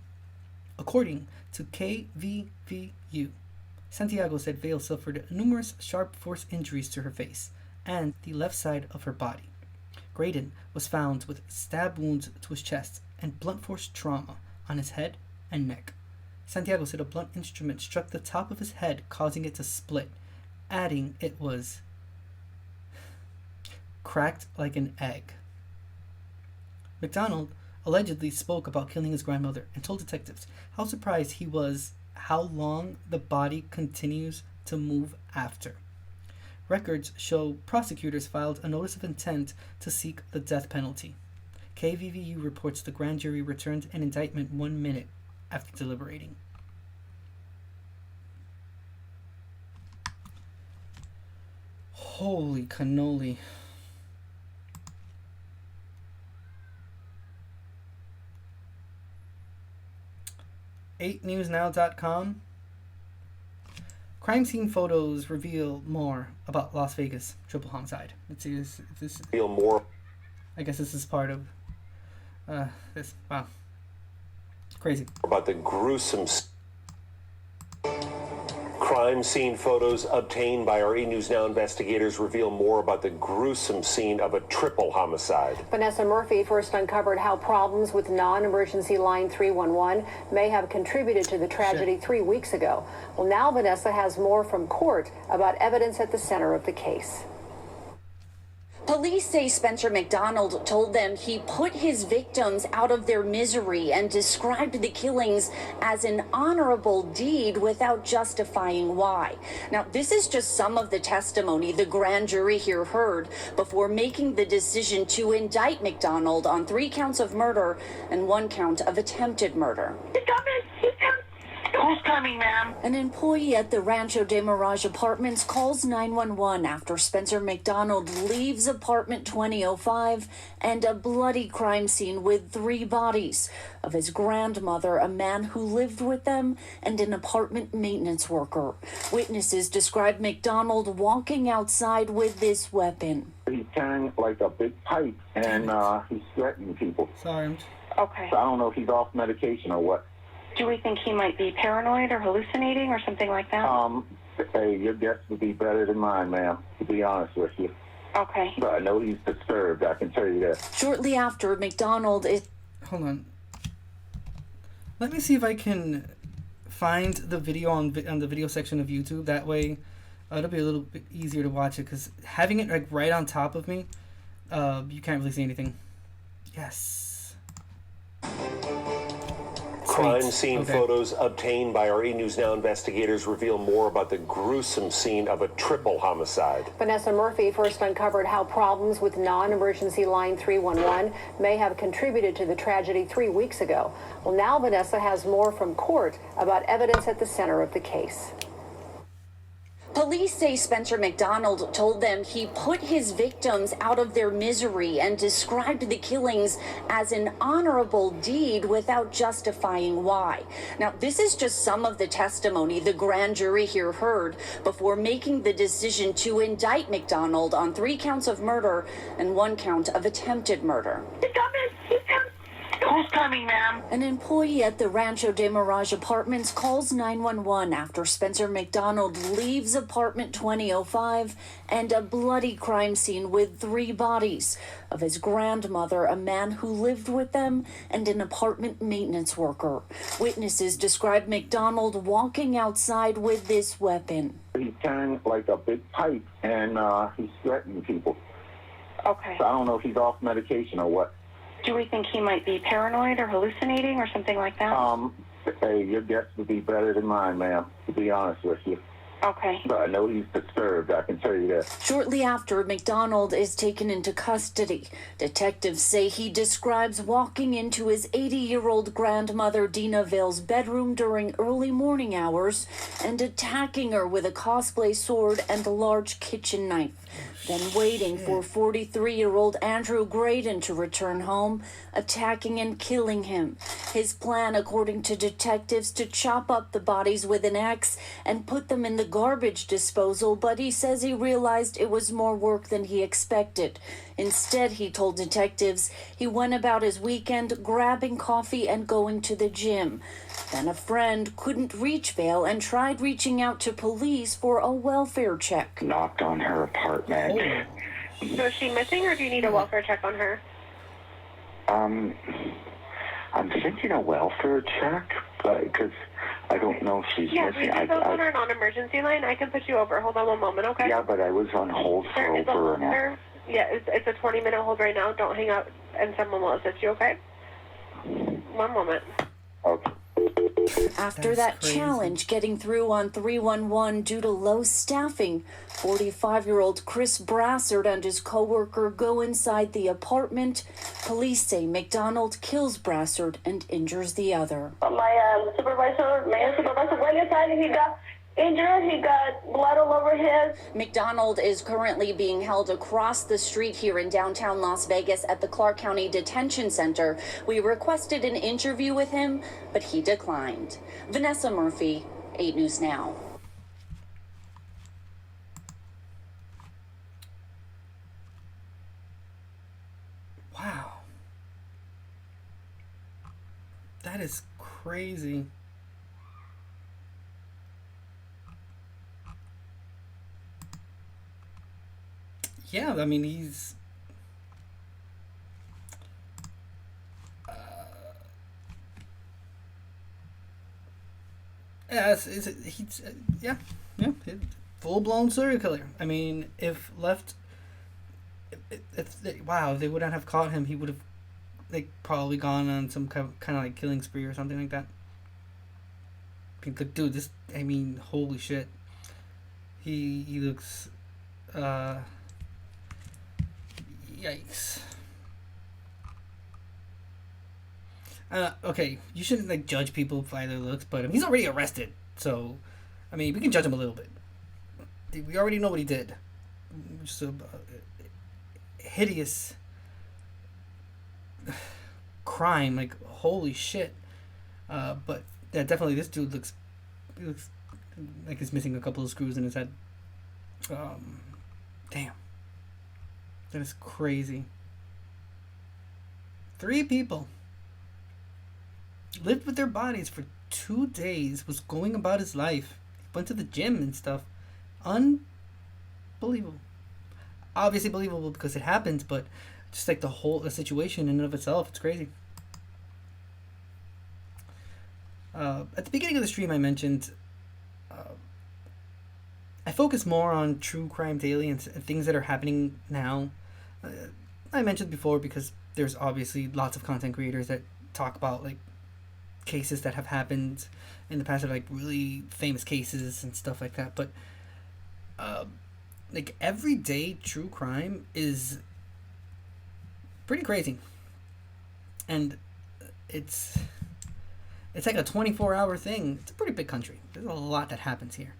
Speaker 1: According to KVVU, Santiago said Vale suffered numerous sharp force injuries to her face and the left side of her body. Graydon was found with stab wounds to his chest and blunt force trauma on his head and neck. Santiago said a blunt instrument struck the top of his head, causing it to split, adding it was cracked like an egg. McDonald allegedly spoke about killing his grandmother and told detectives how surprised he was how long the body continues to move after. Records show prosecutors filed a notice of intent to seek the death penalty. KVVU reports the grand jury returned an indictment 1 minute after deliberating. Holy cannoli. .8newsnow.com. Crime scene photos reveal more about Las Vegas triple homicide. Let's see if this
Speaker 8: reveal more.
Speaker 1: I guess this is part of this. Wow. Crazy.
Speaker 8: About the gruesome crime scene photos obtained by our E! News Now investigators reveal more about the gruesome scene of a triple homicide.
Speaker 3: Vanessa Murphy first uncovered how problems with non-emergency line 311 may have contributed to the tragedy 3 weeks ago. Well, now Vanessa has more from court about evidence at the center of the case.
Speaker 16: Police say Spencer McDonald told them he put his victims out of their misery and described the killings as an honorable deed without justifying why. Now, this is just some of the testimony the grand jury here heard before making the decision to indict McDonald on 3 counts of murder and 1 count of attempted murder.
Speaker 17: Who's coming, ma'am?
Speaker 16: An employee at the Rancho de Mirage Apartments calls 911 after Spencer McDonald leaves apartment 2005 and a bloody crime scene with 3 bodies of his grandmother, a man who lived with them, and an apartment maintenance worker. Witnesses describe McDonald walking outside with this weapon.
Speaker 17: He's carrying like a big pipe, and he's threatening people.
Speaker 1: Sorry.
Speaker 17: Okay. So I don't know if he's off medication or what.
Speaker 18: Do we think he might be paranoid or hallucinating or something like that?
Speaker 17: Hey, your guess would be better than mine, ma'am, to be honest with you.
Speaker 18: Okay.
Speaker 17: But I know he's disturbed, I can tell you that.
Speaker 16: Shortly after, McDonald is...
Speaker 1: Hold on. Let me see if I can find the video on the video section of YouTube. That way, it'll be a little bit easier to watch it, because having it like right on top of me, you can't really see anything. Yes.
Speaker 8: Crime scene photos obtained by our E! News Now investigators reveal more about the gruesome scene of a triple homicide.
Speaker 3: Vanessa Murphy first uncovered how problems with non-emergency line 311 may have contributed to the tragedy 3 weeks ago. Well, now Vanessa has more from court about evidence at the center of the case.
Speaker 16: Police say Spencer McDonald told them he put his victims out of their misery and described the killings as an honorable deed without justifying why. Now, this is just some of the testimony the grand jury here heard before making the decision to indict McDonald on 3 counts of murder and 1 count of attempted murder.
Speaker 18: Who's coming, ma'am?
Speaker 16: An employee at the Rancho de Mirage Apartments calls 911 after Spencer McDonald leaves apartment 2005 and a bloody crime scene with 3 bodies of his grandmother, a man who lived with them, and an apartment maintenance worker. Witnesses describe McDonald walking outside with this weapon.
Speaker 17: He's carrying like a big pipe, and he's threatening people.
Speaker 18: Okay.
Speaker 17: So I don't know if he's off medication or what.
Speaker 18: Do we think he might be paranoid or hallucinating or something like that?
Speaker 17: Hey, your guess would be better than mine, ma'am, to be honest with you.
Speaker 18: Okay.
Speaker 17: But I know he's disturbed, I can tell you that.
Speaker 16: Shortly after, McDonald is taken into custody. Detectives say he describes walking into his 80-year-old grandmother Dina Vale's bedroom during early morning hours and attacking her with a cosplay sword and a large kitchen knife. Then waiting for 43-year-old Andrew Graydon to return home, attacking and killing him. His plan, according to detectives, to chop up the bodies with an axe and put them in the garbage disposal, but he says he realized it was more work than he expected. Instead, he told detectives he went about his weekend grabbing coffee and going to the gym. Then a friend couldn't reach Vale and tried reaching out to police for a welfare check.
Speaker 17: Knocked on her apartment.
Speaker 18: So is she missing, or do you need a welfare check on her?
Speaker 17: I'm thinking a welfare check, because I don't know if she's missing.
Speaker 18: Yeah, we just on our non-emergency line. I can put you over. Hold on one moment, okay?
Speaker 17: Yeah, but I was on hold for
Speaker 18: There is a
Speaker 17: over
Speaker 18: hold there. Yeah, it's a 20-minute hold right now. Don't hang up, and someone will assist you, okay? One moment.
Speaker 17: Okay.
Speaker 16: After that challenge getting through on 311 due to low staffing, 45-year-old Chris Brassard and his coworker go inside the apartment. Police say McDonald kills Brassard and injures the other.
Speaker 19: My supervisor went inside and he got injured. He got blood all over his.
Speaker 16: McDonald is currently being held across the street here in downtown Las Vegas at the Clark County Detention Center. We requested an interview with him, but he declined. Vanessa Murphy, 8 News Now.
Speaker 1: Wow. That is crazy. Yeah, I mean, he's... yeah, full-blown serial killer. I mean, if left Wow, if they wouldn't have caught him, he would have like probably gone on some kind of like killing spree or something like that. Like, dude, I mean, holy shit. He looks, yikes. Okay, you shouldn't like judge people by their looks, but he's already arrested, so I mean, we can judge him a little bit. We already know what he did. Just a hideous crime, like holy shit. But yeah, definitely this dude looks like he's missing a couple of screws in his head. Damn, that is crazy. 3 people lived with their bodies for 2 days, was going about his life, went to the gym and stuff. Unbelievable. Obviously believable because it happens, but just like the situation in and of itself, it's crazy. At the beginning of the stream I mentioned I focus more on true crime daily and things that are happening now. I mentioned before because there's obviously lots of content creators that talk about like cases that have happened in the past, are like really famous cases and stuff like that, but like everyday true crime is pretty crazy, and it's like a 24-hour thing. It's a pretty big country. There's a lot that happens here.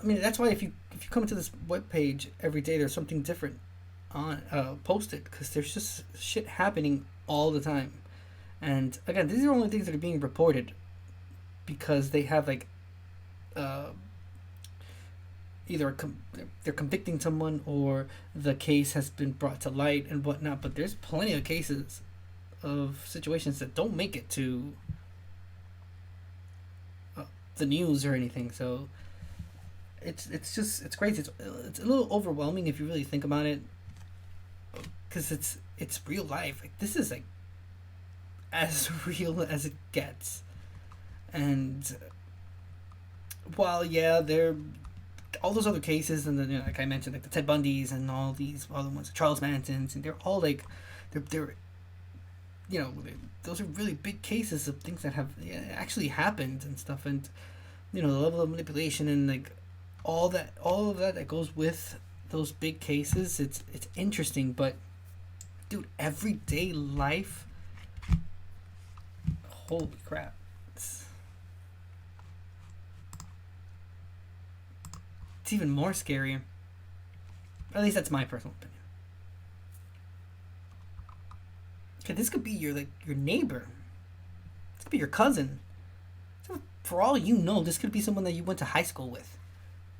Speaker 1: I mean, that's why if you come to this webpage every day, there's something different on posted, because there's just shit happening all the time. And again, these are only things that are being reported because they have like either they're convicting someone or the case has been brought to light and whatnot. But there's plenty of cases of situations that don't make it to the news or anything. So it's crazy. It's a little overwhelming if you really think about it, because it's real life. Like, this is like as real as it gets. And while they're all those other cases, and then like I mentioned, like the Ted Bundys and all these other ones, Charles Mansons, and they're all like they're those are really big cases of things that have actually happened and stuff, and the level of manipulation and like all of that goes with those big cases. It's interesting, but dude, everyday life, holy crap. It's even more scary. At least that's my personal opinion. Okay, this could be your neighbor. This could be your cousin. So for all you know, this could be someone that you went to high school with.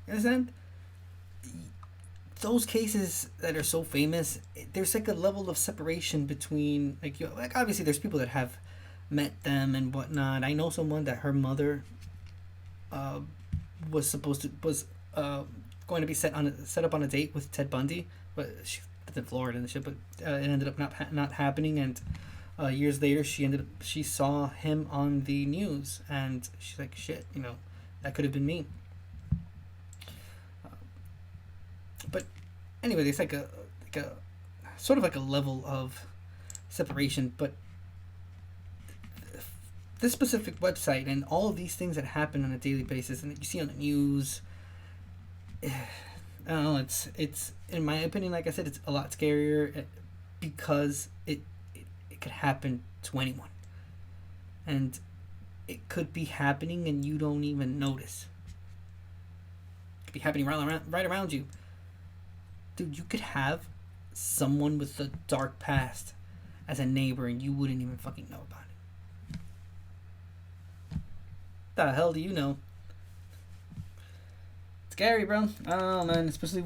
Speaker 1: You understand? Those cases that are so famous, there's like a level of separation between like obviously there's people that have met them and whatnot. I know someone that her mother was going to be set up on a date with Ted Bundy, but she lived in Florida and shit. But it ended up not happening, and years later she saw him on the news, and she's like, shit, that could have been me. But anyway, there's like a sort of like a level of separation, but this specific website and all of these things that happen on a daily basis and that you see on the news, I don't know, it's in my opinion, like I said, it's a lot scarier because it could happen to anyone, and it could be happening and you don't even notice. It could be happening right around you. Dude, you could have someone with a dark past as a neighbor and you wouldn't even fucking know about it. The hell do you know? Scary, bro. I don't know, man. Especially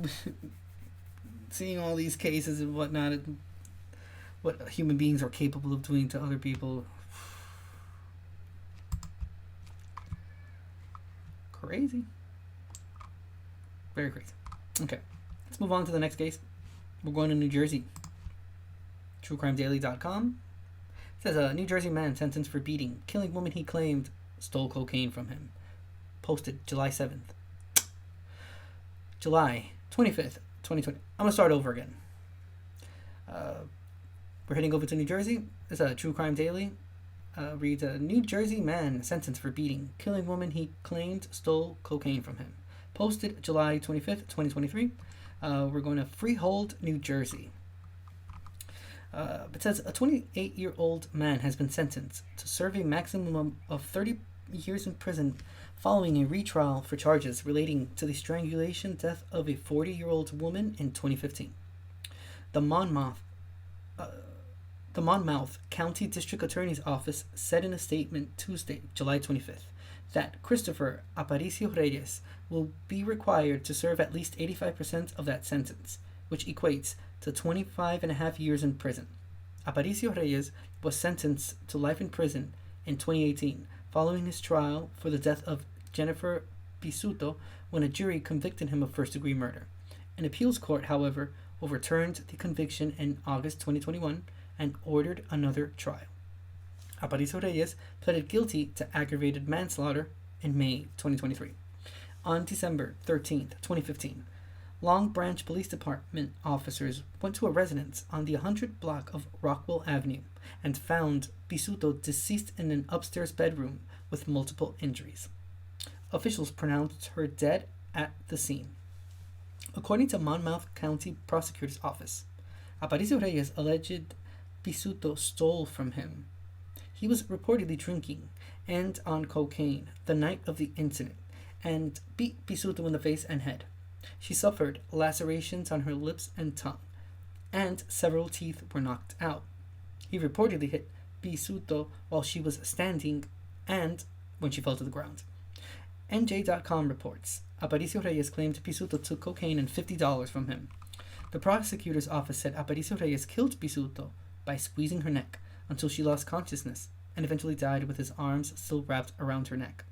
Speaker 1: seeing all these cases and whatnot, and what human beings are capable of doing to other people. Crazy. Very crazy. Okay. Let's move on to the next case. We're going to New Jersey. TrueCrimeDaily.com. It says a New Jersey man sentenced for beating, killing woman he claimed stole cocaine from him. Posted July 7th. July 25th, 2020. I'm going to start over again. We're heading over to New Jersey. It's a True Crime Daily. Reads a New Jersey man sentenced for beating, killing woman he claimed stole cocaine from him. Posted July 25th, 2023. We're going to Freehold, New Jersey. It says a 28-year-old man has been sentenced to serve a maximum of 30 years in prison following a retrial for charges relating to the strangulation death of a 40-year-old woman in 2015. The Monmouth County District Attorney's Office said in a statement Tuesday, July 25th, that Christopher Aparicio Reyes will be required to serve at least 85% of that sentence, which equates to 25 and a half years in prison. Aparicio Reyes was sentenced to life in prison in 2018 following his trial for the death of Jennifer Pisuto when a jury convicted him of first-degree murder. An appeals court, however, overturned the conviction in August 2021 and ordered another trial. Aparicio Reyes pleaded guilty to aggravated manslaughter in May 2023. On December 13th, 2015, Long Branch Police Department officers went to a residence on the 100 block of Rockwell Avenue and found Pisuto deceased in an upstairs bedroom with multiple injuries. Officials pronounced her dead at the scene. According to Monmouth County Prosecutor's Office, Aparicio Reyes alleged Pisuto stole from him. He was reportedly drinking and on cocaine the night of the incident and beat Pisuto in the face and head. She suffered lacerations on her lips and tongue, and several teeth were knocked out. He reportedly hit Pisuto while she was standing and when she fell to the ground. NJ.com reports Aparicio Reyes claimed Pisuto took cocaine and $50 from him. The prosecutor's office said Aparicio Reyes killed Pisuto by squeezing her neck until she lost consciousness and eventually died with his arms still wrapped around her neck.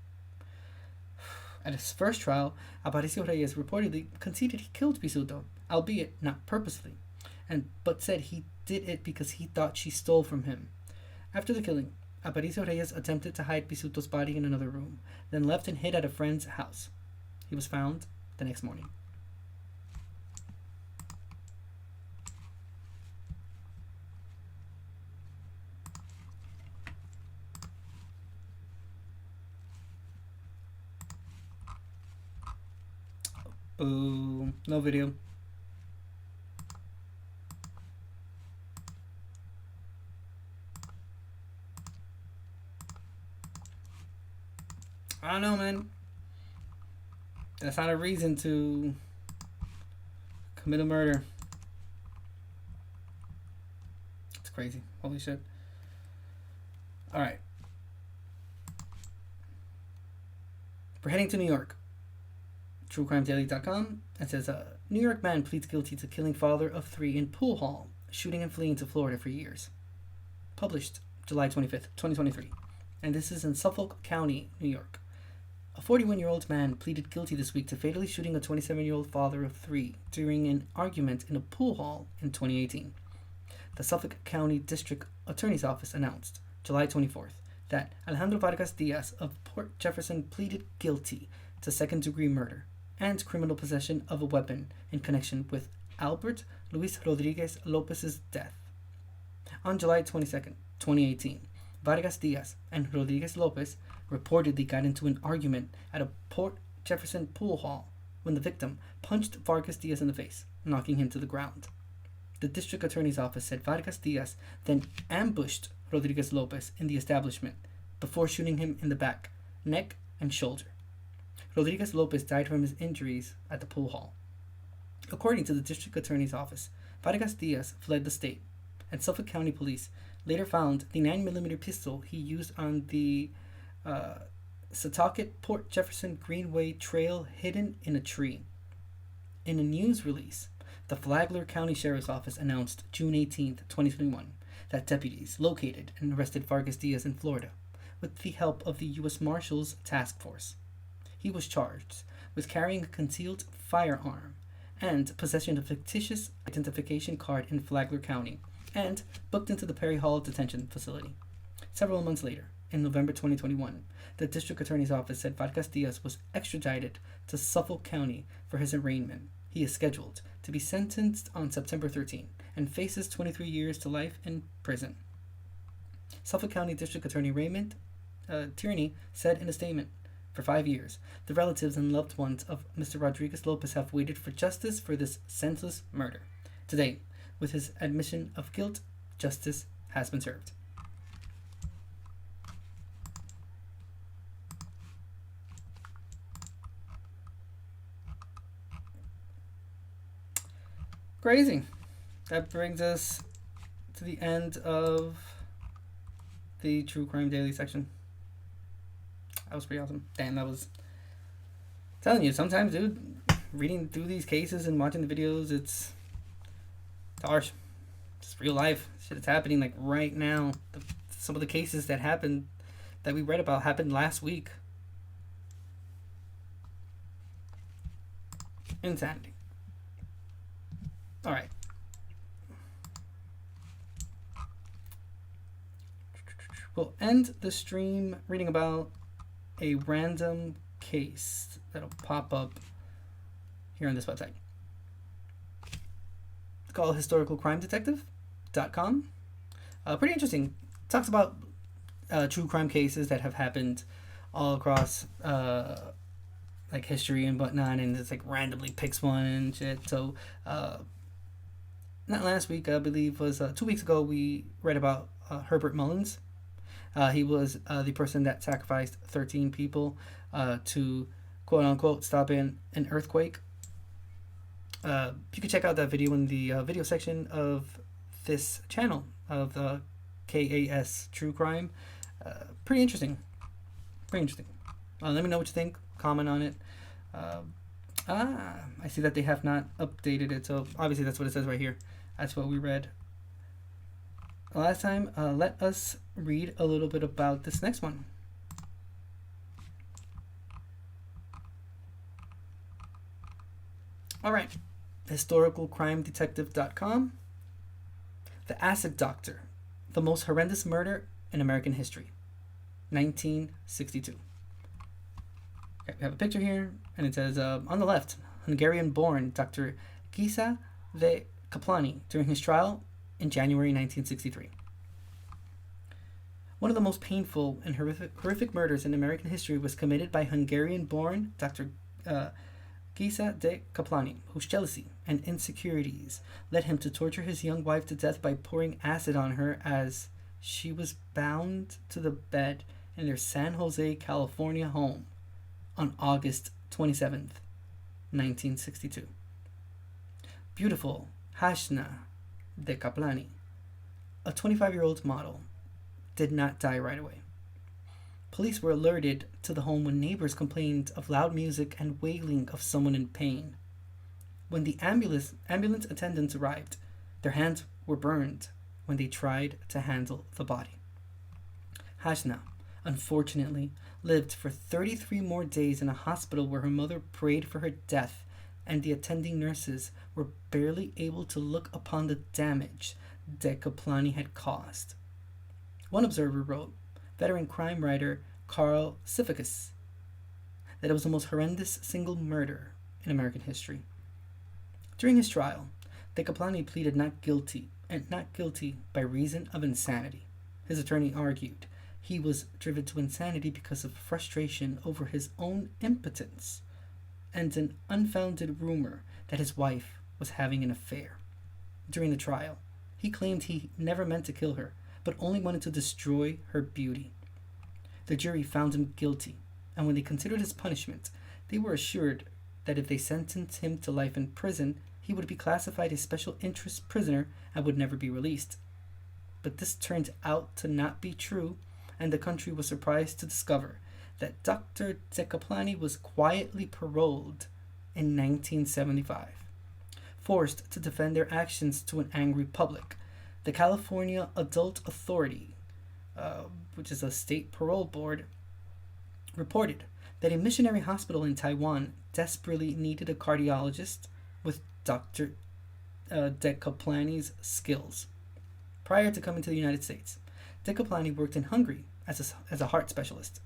Speaker 1: At his first trial, Aparicio Reyes reportedly conceded he killed Pisuto, albeit not purposely, but said he did it because he thought she stole from him. After the killing, Aparicio Reyes attempted to hide Pisuto's body in another room, then left and hid at a friend's house. He was found the next morning. Oh, no video. I don't know, man. That's not a reason to commit a murder. It's crazy. Holy shit. Alright. We're heading to New York. TrueCrimeDaily.com. It says a New York man pleads guilty to killing father of 3 in pool hall, shooting and fleeing to Florida for years. Published July 25th, 2023. And this is in Suffolk County, New York. A 41-year-old man pleaded guilty this week to fatally shooting a 27-year-old father of 3 during an argument in a pool hall in 2018. The Suffolk County District Attorney's Office announced July 24th that Alejandro Vargas Diaz of Port Jefferson pleaded guilty to second-degree murder and criminal possession of a weapon in connection with Albert Luis Rodriguez Lopez's death. On July 22nd, 2018, Vargas Diaz and Rodriguez Lopez reportedly got into an argument at a Port Jefferson pool hall when the victim punched Vargas Diaz in the face, knocking him to the ground. The district attorney's office said Vargas Diaz then ambushed Rodriguez Lopez in the establishment before shooting him in the back, neck, and shoulder. Rodriguez Lopez died from his injuries at the pool hall. According to the district attorney's office, Vargas Diaz fled the state, and Suffolk County Police later found the 9mm pistol he used on the Setauket Port Jefferson Greenway Trail hidden in a tree. In a news release, the Flagler County Sheriff's Office announced June 18, 2021, that deputies located and arrested Vargas Diaz in Florida with the help of the U.S. Marshals Task Force. He was charged with carrying a concealed firearm and possession of a fictitious identification card in Flagler County and booked into the Perry Hall detention facility. Several months later, in November 2021, the district attorney's office said Vargas Diaz was extradited to Suffolk County for his arraignment He is scheduled to be sentenced on September 13 and faces 23 years to life in prison. Suffolk County District Attorney Raymond Tierney said in a statement, "For 5 years, the relatives and loved ones of Mr. Rodriguez Lopez have waited for justice for this senseless murder. Today, with his admission of guilt, justice has been served." Crazy. That brings us to the end of the True Crime Daily section. That was pretty awesome. Damn, that was... telling you, sometimes, dude, reading through these cases and watching the videos, it's harsh. It's real life. Shit is happening, like, right now. Some of the cases that happened, that we read about, happened last week. Insanity. Alright. We'll end the stream reading about a random case that'll pop up here on this website. It's called historicalcrimedetective.com. Pretty interesting. Talks about true crime cases that have happened all across like history and whatnot, and it's like randomly picks one and shit. So not last week, I believe was 2 weeks ago, we read about Herbert Mullins. He was the person that sacrificed 13 people to quote unquote stop an earthquake. You can check out that video in the video section of this channel of KAS True Crime. Pretty interesting. Pretty interesting. Let me know what you think. Comment on it. I see that they have not updated it, so obviously that's what it says right here. That's what we read last time. Let us read a little bit about this next one. All right. historicalcrimedetective.com. The Acid Doctor, the most horrendous murder in American history, 1962. Okay, we have a picture here, and it says on the left, Hungarian-born Dr. Gisa de Kaplany during his trial in January 1963. One of the most painful and horrific murders in American history was committed by Hungarian-born Dr. Gisa de Kaplany, whose jealousy and insecurities led him to torture his young wife to death by pouring acid on her as she was bound to the bed in their San Jose, California home on August 27th, 1962. Beautiful Hashna de Kaplany, a 25-year-old model, did not die right away. Police were alerted to the home when neighbors complained of loud music and wailing of someone in pain. When the ambulance attendants arrived, their hands were burned when they tried to handle the body. Hashna, unfortunately, lived for 33 more days in a hospital where her mother prayed for her death, and the attending nurses were barely able to look upon the damage de Kaplany had caused. One observer wrote, veteran crime writer Carl Sifakis, that it was the most horrendous single murder in American history. During his trial, de Kaplany pleaded not guilty, and not guilty by reason of insanity. His attorney argued he was driven to insanity because of frustration over his own impotence and an unfounded rumor that his wife was having an affair. During the trial, he claimed he never meant to kill her, but only wanted to destroy her beauty. The jury found him guilty, and when they considered his punishment, they were assured that if they sentenced him to life in prison, he would be classified as special interest prisoner and would never be released. But this turned out to not be true, and the country was surprised to discover that Dr. de Kaplany was quietly paroled in 1975. Forced to defend their actions to an angry public, the California Adult Authority, which is a state parole board, reported that a missionary hospital in Taiwan desperately needed a cardiologist with Dr. de Kaplany's skills. Prior to coming to the United States, de Kaplany worked in Hungary as a heart specialist.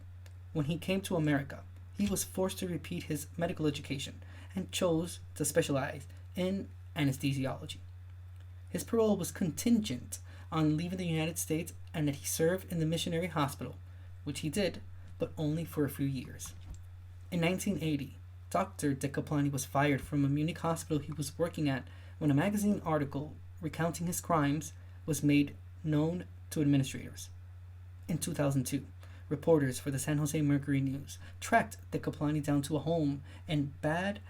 Speaker 1: When he came to America, he was forced to repeat his medical education and chose to specialize in anesthesiology. His parole was contingent on leaving the United States and that he serve in the missionary hospital, which he did, but only for a few years. In 1980, Dr. Decaplani was fired from a Munich hospital he was working at when a magazine article recounting his crimes was made known to administrators. In 2002, reporters for the San Jose Mercury News tracked Decaplani down to a home in Bad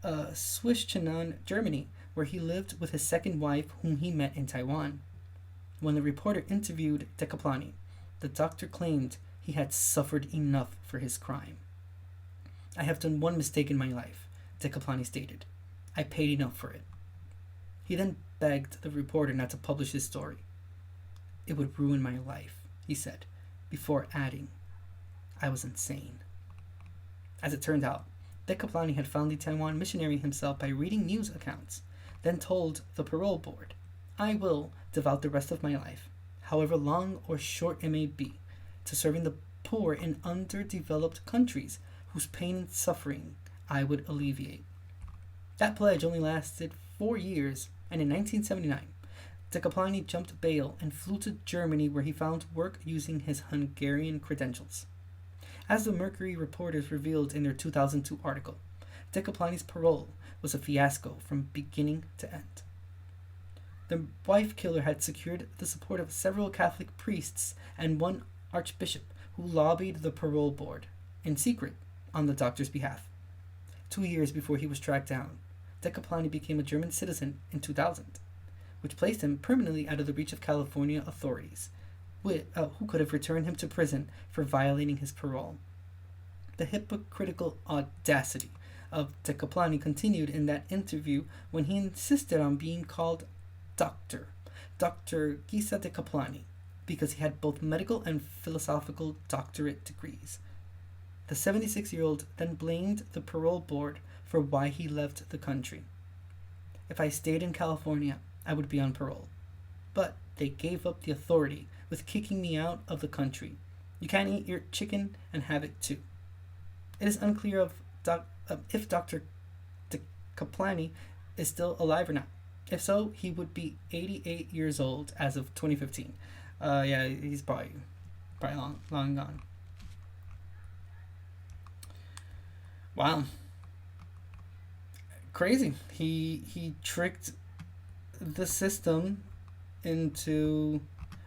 Speaker 1: Schwischenau, Germany, where he lived with his second wife, whom he met in Taiwan. When the reporter interviewed Decaplani, the doctor claimed he had suffered enough for his crime. "I have done one mistake in my life," Decaplani stated. "I paid enough for it." He then begged the reporter not to publish his story. "It would ruin my life," he said, before adding, "I was insane." As it turned out, Decaplani had found the Taiwan missionary himself by reading news accounts, then told the parole board, "I will devote the rest of my life, however long or short it may be, to serving the poor in underdeveloped countries whose pain and suffering I would alleviate." That pledge only lasted 4 years, and in 1979, Decaplani jumped bail and flew to Germany, where he found work using his Hungarian credentials. As the Mercury reporters revealed in their 2002 article, Decaplani's parole was a fiasco from beginning to end. The wife killer had secured the support of several Catholic priests and one archbishop who lobbied the parole board, in secret, on the doctor's behalf. 2 years before he was tracked down, Decaplani became a German citizen in 2000, which placed him permanently out of the reach of California authorities, who could have returned him to prison for violating his parole. The hypocritical audacity of Decaplani continued in that interview when he insisted on being called Dr. Gisa Decaplani, because he had both medical and philosophical doctorate degrees. The 76-year-old then blamed the parole board for why he left the country. "If I stayed in California, I would be on parole. But they gave up the authority with kicking me out of the country. You can't eat your chicken and have it too." It is unclear if Dr. Decaplani is still alive or not. If so, he would be 88 years old as of 2015. Yeah, he's probably long gone. Wow. Crazy. He tricked the system into,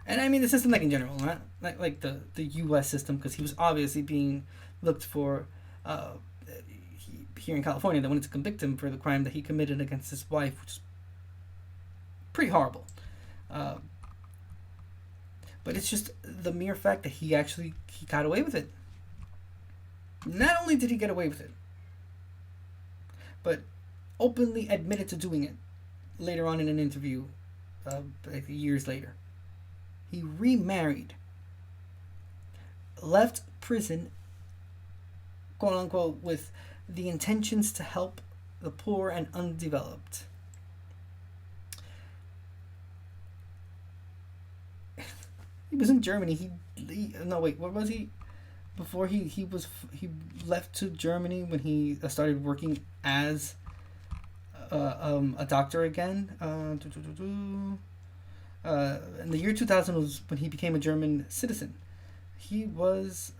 Speaker 1: and I mean the system like in general, not like the U.S. system, because he was obviously being looked for here in California. They wanted to convict him for the crime that he committed against his wife, which is pretty horrible. But it's just the mere fact that he got away with it. Not only did he get away with it, but openly admitted to doing it later on in an interview, years later. He remarried, left prison, quote unquote, with the intentions to help the poor and undeveloped. He was in Germany. What was he? Before he left to Germany when he started working as a doctor again. In the year 2000 was when he became a German citizen. He was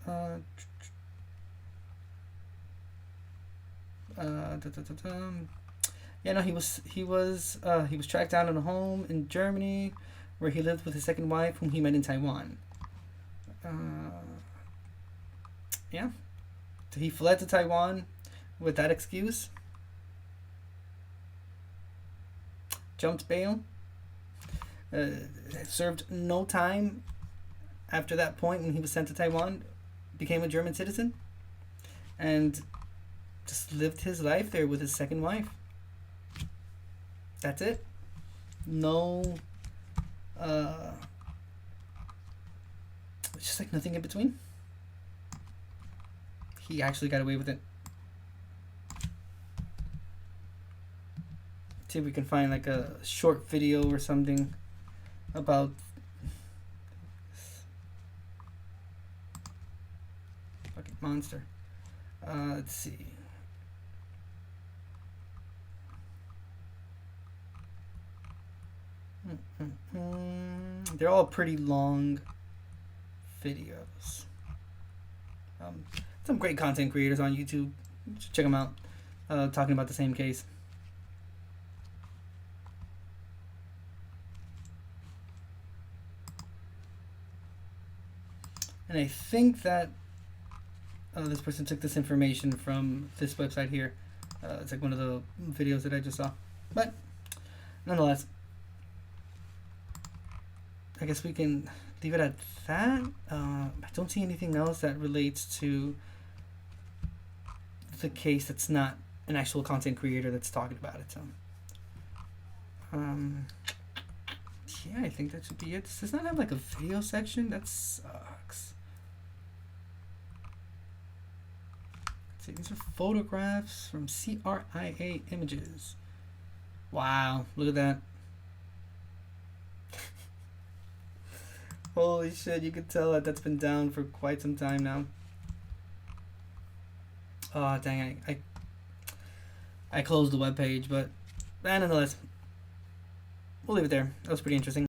Speaker 1: he was tracked down in a home in Germany where he lived with his second wife, whom he met in Taiwan. Yeah. So he fled to Taiwan with that excuse. Jumped bail. Served no time after that point when he was sent to Taiwan. Became a German citizen. And just lived his life there with his second wife. That's it. No... it's just like nothing in between. He actually got away with it. See if we can find like a short video or something about fucking monster. Let's see. They're all pretty long videos. Some great content creators on YouTube. You should check them out. Talking about the same case. And I think that this person took this information from this website here. It's like one of the videos that I just saw. But nonetheless, I guess we can leave it at that. I don't see anything else that relates to the case that's not an actual content creator that's talking about it. So, yeah, I think that should be it. Does not have like a video section? That sucks. Let's see, these are photographs from CRIA Images. Wow, look at that. Holy shit, you can tell that that's been down for quite some time now. Oh, dang, I closed the webpage, but nonetheless, we'll leave it there. That was pretty interesting.